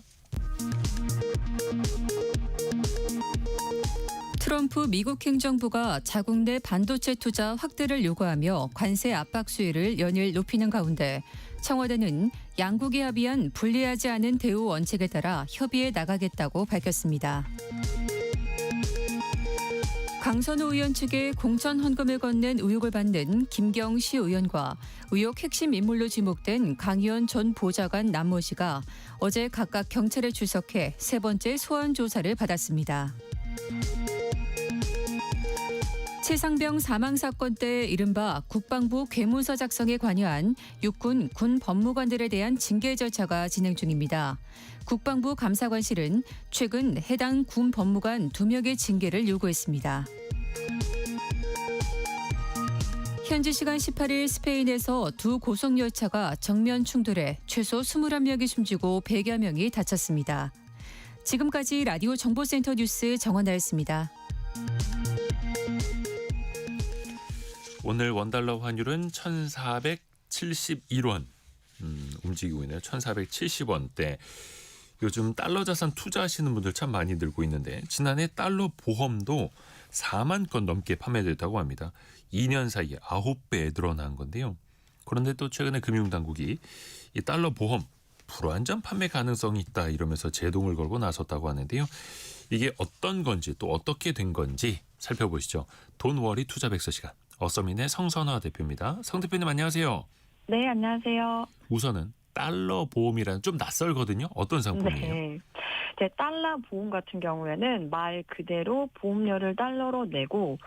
트럼프 미국 행정부가 자국 내 반도체 투자 확대를 요구하며 관세 압박 수위를 연일 높이는 가운데 청와대는 양국이 합의한 불리하지 않은 대우 원칙에 따라 협의에 나가겠다고 밝혔습니다. 강선우 의원 측에 공천 헌금을 건넨 의혹을 받는 김경시 의원과 의혹 핵심 인물로 지목된 강희원 전 보좌관 남모 씨가 어제 각각 경찰에 출석해 세 번째 소환 조사를 받았습니다. 최상병 사망 사건 때 이른바 국방부 괴문서 작성에 관여한 육군 군 법무관들에 대한 징계 절차가 진행 중입니다. 국방부 감사관실은 최근 해당 군 법무관 2명의 징계를 요구했습니다. 현지 시간 18일 스페인에서 두 고속열차가 정면 충돌해 최소 21명이 숨지고 100여 명이 다쳤습니다. 지금까지 라디오 정보센터 뉴스 정원나였습니다. 오늘 원달러 환율은 1,471원 움직이고 있네요. 1,470원대. 요즘 달러 자산 투자하시는 분들 참 많이 늘고 있는데 지난해 달러 보험도 4만 건 넘게 판매됐다고 합니다. 2년 사이에 9배 늘어난 건데요. 그런데 또 최근에 금융당국이 이 달러 보험 불완전 판매 가능성이 있다 이러면서 제동을 걸고 나섰다고 하는데요. 이게 어떤 건지 또 어떻게 된 건지 살펴보시죠. 돈워리 투자백서 시간. 어서민의 성선화 대표입니다. 성 대표님 안녕하세요. 네, 안녕하세요. 우선은 달러 보험이라는 좀 낯설거든요. 어떤 상품이에요? 네. 제 달러 보험 같은 경우에는 말 그대로 보험료를 달러로 내고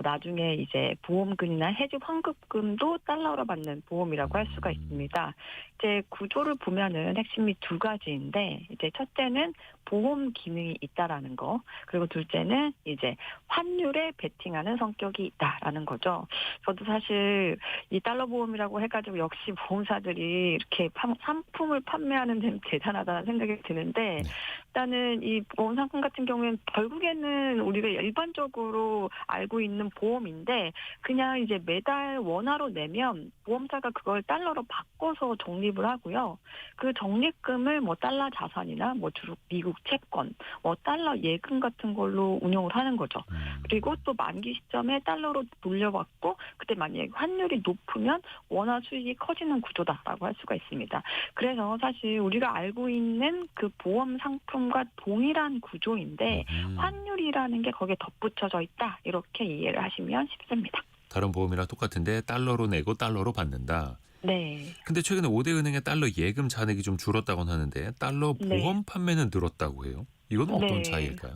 나중에 이제 보험금이나 해지 환급금도 달러로 받는 보험이라고 할 수가 있습니다. 이제 구조를 보면은 핵심이 두 가지인데 이제 첫째는 보험 기능이 있다라는 거, 그리고 둘째는 이제 환율에 베팅하는 성격이 있다라는 거죠. 저도 사실 이 달러 보험이라고 해가지고 역시 보험사들이 이렇게 상품을 판매하는 데는 대단하다는 생각이 드는데 일단은 이 보험 상품 같은 경우에는 결국에는 우리가 일반적으로 알고 있는 보험인데 그냥 이제 매달 원화로 내면 보험사가 그걸 달러로 바꿔서 적립을 하고요. 그 적립금을 뭐 달러 자산이나 뭐 주로 미국 채권, 뭐 달러 예금 같은 걸로 운용을 하는 거죠. 그리고 또 만기 시점에 달러로 돌려받고 그때 만약에 환율이 높으면 원화 수익이 커지는 구조다라고 할 수가 있습니다. 그래서 사실 우리가 알고 있는 그 보험 상품과 동일한 구조인데 환율이라는 게 거기에 덧붙여져 있다 이렇게 이해를 하시면 쉽습니다. 다른 보험이랑 똑같은데 달러로 내고 달러로 받는다. 네. 근데 최근에 5대 은행의 달러 예금 잔액이 좀 줄었다고는 하는데 달러 보험 판매는 늘었다고 해요. 이건 어떤 네. 차이일까요?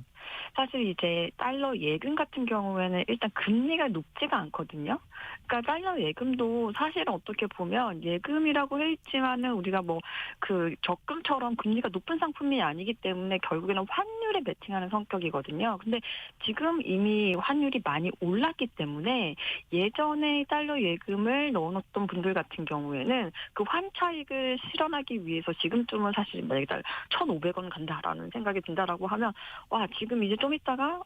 사실 이제 달러 예금 같은 경우에는 일단 금리가 높지가 않거든요. 그러니까 달러 예금도 사실은 어떻게 보면 예금이라고 했지만은 우리가 뭐 그 적금처럼 금리가 높은 상품이 아니기 때문에 결국에는 환율에 베팅하는 성격이거든요. 근데 지금 이미 환율이 많이 올랐기 때문에 예전에 달러 예금을 넣어놓던 분들 같은 경우에는 그 환차익을 실현하기 위해서 지금쯤은 사실 만약에 1,500원 간다라는 생각이 든다라고 하면 와 지금 이제 좀 있다가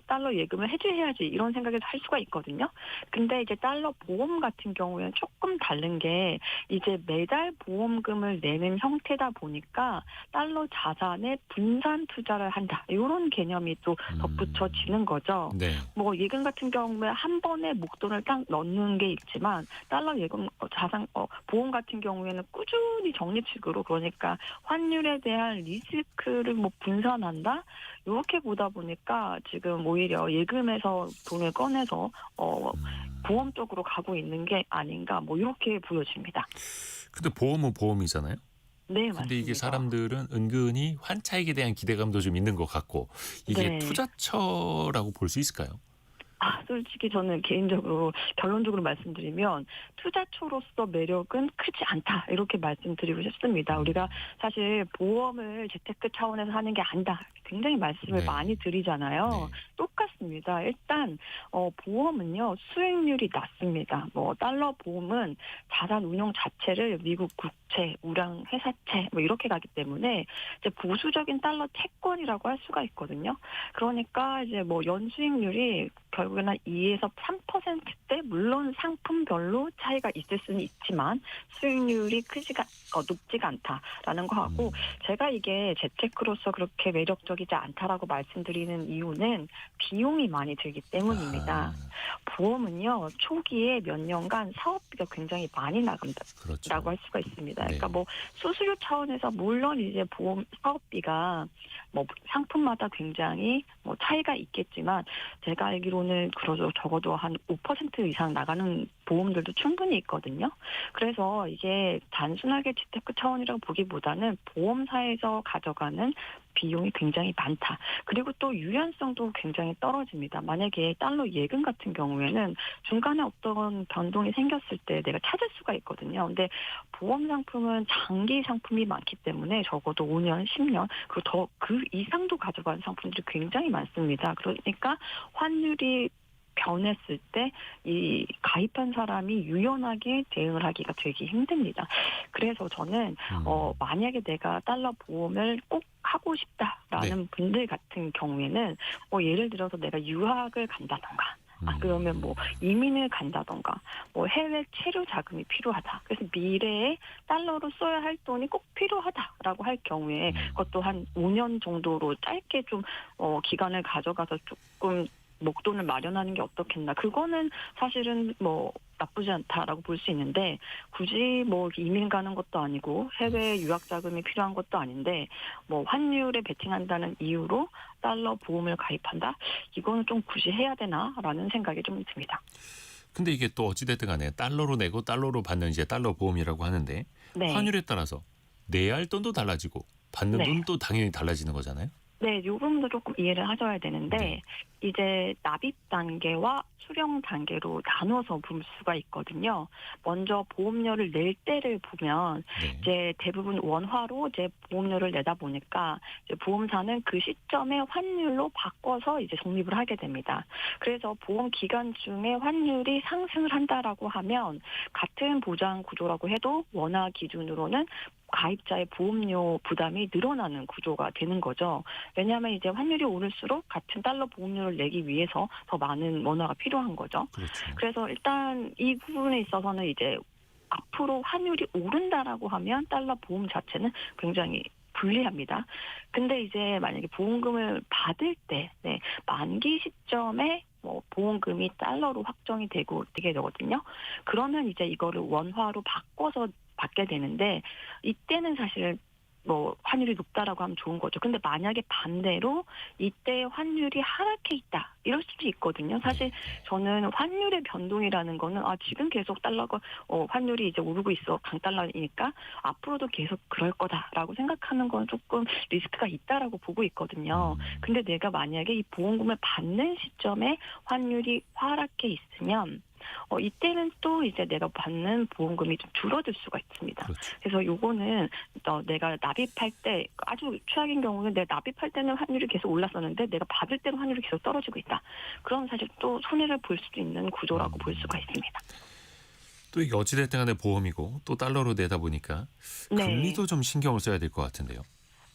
달러 예금을 해지해야지 이런 생각에서 할 수가 있거든요. 근데 이제 달러 보험 같은 경우에는 조금 다른 게 이제 매달 보험금을 내는 형태다 보니까 달러 자산에 분산 투자를 한다. 이런 개념이 또 덧붙여지는 거죠. 네. 뭐 예금 같은 경우에 한 번에 목돈을 딱 넣는 게 있지만 달러 예금 자산 보험 같은 경우에는 꾸준히 적립식으로 그러니까 환율에 대한 리스크를 뭐 분산한다 이렇게 보다 보니까 지금 오히려 예금에서 돈을 꺼내서 보험 쪽으로 가고 있는 게 아닌가 뭐 이렇게 보여집니다. 근데 보험은 보험이잖아요. 네, 맞습니다. 근데 이게 사람들은 은근히 환차익에 대한 기대감도 좀 있는 것 같고 이게 네. 투자처라고 볼 수 있을까요? 솔직히 저는 개인적으로 결론적으로 말씀드리면 투자처로서 매력은 크지 않다 이렇게 말씀드리고 싶습니다. 우리가 사실 보험을 재테크 차원에서 하는 게 아니다. 굉장히 말씀을 네. 많이 드리잖아요. 네. 똑같습니다. 일단 보험은요 수익률이 낮습니다. 뭐 달러 보험은 자산 운용 자체를 미국 국채, 우량 회사채 뭐 이렇게 가기 때문에 이제 보수적인 달러 채권이라고 할 수가 있거든요. 그러니까 이제 뭐 연수익률이 결국에는 한 2에서 3%대 물론 상품별로 차이가 있을 수는 있지만 수익률이 높지가 않다라는 거 하고 제가 이게 재테크로서 그렇게 매력적이지 않다라고 말씀드리는 이유는 비용이 많이 들기 때문입니다. 보험은요 초기에 몇 년간 사업비가 굉장히 많이 나간다라고 그렇죠. 할 수가 있습니다. 네. 그러니까 뭐 수수료 차원에서 물론 이제 보험 사업비가 뭐 상품마다 굉장히 뭐 차이가 있겠지만 제가 알기로는 그래도 적어도 한 5% 이상 나가는 보험들도 충분히 있거든요. 그래서 이게 단순하게 재테크 차원이라고 보기보다는 보험사에서 가져가는 비용이 굉장히 많다. 그리고 또 유연성도 굉장히 떨어집니다. 만약에 달러 예금 같은 경우에는 중간에 어떤 변동이 생겼을 때 내가 찾을 수가 있거든요. 근데 보험 상품은 장기 상품이 많기 때문에 적어도 5년, 10년 그리고 더 그 이상도 가져가는 상품들이 굉장히 많습니다. 그러니까 환율이 변했을 때 이 가입한 사람이 유연하게 대응을 하기가 되게 힘듭니다. 그래서 저는 만약에 내가 달러 보험을 꼭 하고 싶다라는 분들 같은 경우에는 예를 들어서 내가 유학을 간다던가 그러면 뭐 이민을 간다던가 뭐 해외 체류 자금이 필요하다. 그래서 미래에 달러로 써야 할 돈이 꼭 필요하다라고 할 경우에 그것도 한 5년 정도로 짧게 좀 기간을 가져가서 조금 목돈을 마련하는 게 어떻겠나. 그거는 사실은 뭐 나쁘지 않다라고 볼 수 있는데 굳이 뭐 이민 가는 것도 아니고 해외 유학 자금이 필요한 것도 아닌데 뭐 환율에 베팅한다는 이유로 달러 보험을 가입한다? 이거는 좀 굳이 해야 되나라는 생각이 좀 듭니다. 근데 이게 또 어찌됐든 간에 달러로 내고 달러로 받는 이제 달러 보험이라고 하는데 네. 환율에 따라서 내야 할 돈도 달라지고 받는 네. 돈도 당연히 달라지는 거잖아요. 네, 요 부분도 조금 이해를 하셔야 되는데 네. 이제 납입 단계와 수령 단계로 나눠서 볼 수가 있거든요. 먼저 보험료를 낼 때를 보면 네. 이제 대부분 원화로 이제 보험료를 내다 보니까 이제 보험사는 그 시점에 환율로 바꿔서 이제 적립을 하게 됩니다. 그래서 보험 기간 중에 환율이 상승을 한다라고 하면 같은 보장 구조라고 해도 원화 기준으로는 가입자의 보험료 부담이 늘어나는 구조가 되는 거죠. 왜냐하면 이제 환율이 오를수록 같은 달러 보험료를 내기 위해서 더 많은 원화가 필요한 거죠. 그렇죠. 그래서 일단 이 부분에 있어서는 이제 앞으로 환율이 오른다라고 하면 달러 보험 자체는 굉장히 불리합니다. 근데 이제 만약에 보험금을 받을 때 만기 시점에 뭐 보험금이 달러로 확정이 되게 되거든요. 그러면 이제 이거를 원화로 바꿔서 받게 되는데 이때는 사실 뭐 환율이 높다라고 하면 좋은 거죠. 근데 만약에 반대로 이때 환율이 하락해 있다 이럴 수도 있거든요. 사실 저는 환율의 변동이라는 거는 지금 계속 달러가 환율이 이제 오르고 있어 강달러이니까 앞으로도 계속 그럴 거다라고 생각하는 건 조금 리스크가 있다라고 보고 있거든요. 근데 내가 만약에 이 보험금을 받는 시점에 환율이 하락해 있으면 이때는 또 이제 내가 받는 보험금이 좀 줄어들 수가 있습니다. 그렇죠. 그래서 요거는 내가 납입할 때 아주 최악인 경우는 내가 납입할 때는 환율이 계속 올랐었는데 내가 받을 때는 환율이 계속 떨어지고 있다. 그럼 사실 또 손해를 볼 수도 있는 구조라고 볼 수가 있습니다. 또 이게 어찌됐든 간에 보험이고 또 달러로 내다 보니까 네. 금리도 좀 신경을 써야 될 것 같은데요.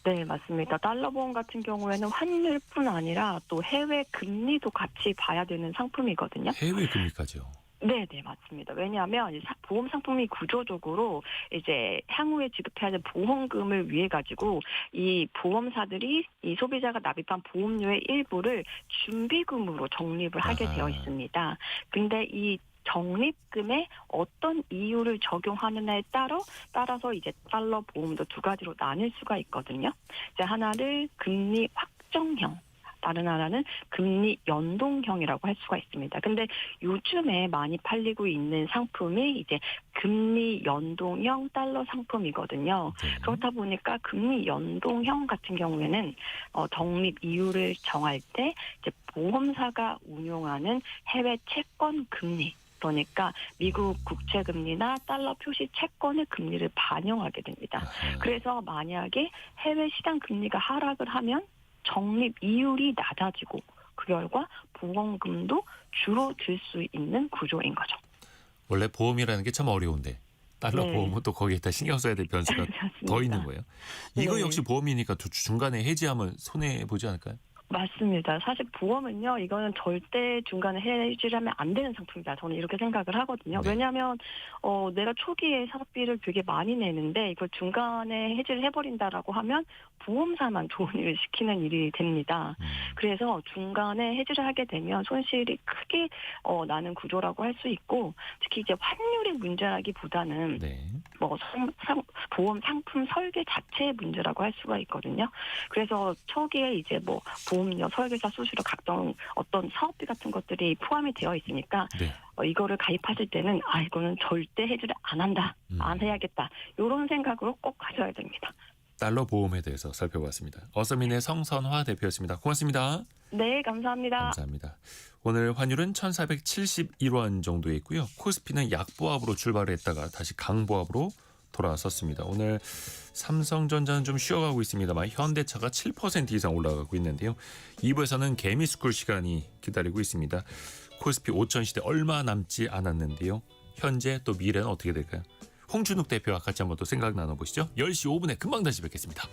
네, 맞습니다. 달러 보험 같은 경우에는 환율뿐 아니라 또 해외 금리도 같이 봐야 되는 상품이거든요. 해외 금리까지요. 네, 맞습니다. 왜냐하면 이 보험 상품이 구조적으로 이제 향후에 지급해야 될 보험금을 위해 가지고 이 보험사들이 이 소비자가 납입한 보험료의 일부를 준비금으로 적립을 하게 아하. 되어 있습니다. 근데 이 적립금에 어떤 이유를 적용하느냐에 따라서 이제 달러 보험도 두 가지로 나뉠 수가 있거든요. 이제 하나를 금리 확정형, 다른 하나는 금리 연동형이라고 할 수가 있습니다. 근데 요즘에 많이 팔리고 있는 상품이 이제 금리 연동형 달러 상품이거든요. 네. 그렇다 보니까 금리 연동형 같은 경우에는 적립 이유를 정할 때 이제 보험사가 운용하는 해외 채권 금리, 그러니까 미국 국채 금리나 달러 표시 채권의 금리를 반영하게 됩니다. 아하. 그래서 만약에 해외 시장 금리가 하락을 하면 적립 이율이 낮아지고 그 결과 보험금도 줄어들 수 있는 구조인 거죠. 원래 보험이라는 게 참 어려운데 달러 네. 보험은 또 거기에다 신경 써야 될 변수가 맞습니다. 더 있는 거예요. 이거 네. 역시 보험이니까 중간에 해지하면 손해 보지 않을까요? 맞습니다. 사실 보험은요, 이거는 절대 중간에 해지를 하면 안 되는 상품이다. 저는 이렇게 생각을 하거든요. 네. 왜냐하면 내가 초기에 사업비를 되게 많이 내는데 이걸 중간에 해지를 해버린다라고 하면 보험사만 좋은 일을 시키는 일이 됩니다. 그래서 중간에 해지를 하게 되면 손실이 크게 나는 구조라고 할 수 있고, 특히 이제 환율의 문제라기보다는 네. 뭐 보험 상품 설계 자체의 문제라고 할 수가 있거든요. 그래서 초기에 이제 뭐 보험료, 설계사 수수료, 각종 어떤 사업비 같은 것들이 포함이 되어 있으니까 네. 이거를 가입하실 때는 이거는 절대 해지를 안 한다, 안 해야겠다, 이런 생각으로 꼭 가져야 됩니다. 달러 보험에 대해서 살펴봤습니다. 어서민의 성선화 대표였습니다. 고맙습니다. 네, 감사합니다. 감사합니다. 오늘 환율은 1,471원 정도에 있고요. 코스피는 약보합으로 출발했다가 다시 강보합으로 돌아섰습니다. 오늘 삼성전자는 좀 쉬어가고 있습니다만 현대차가 7% 이상 올라가고 있는데요. 2부에서는 개미스쿨 시간이 기다리고 있습니다. 코스피 5천 시대 얼마 남지 않았는데요. 현재 또 미래는 어떻게 될까요? 홍준욱 대표와 같이 한번 또 생각 나눠보시죠. 10시 5분에 금방 다시 뵙겠습니다.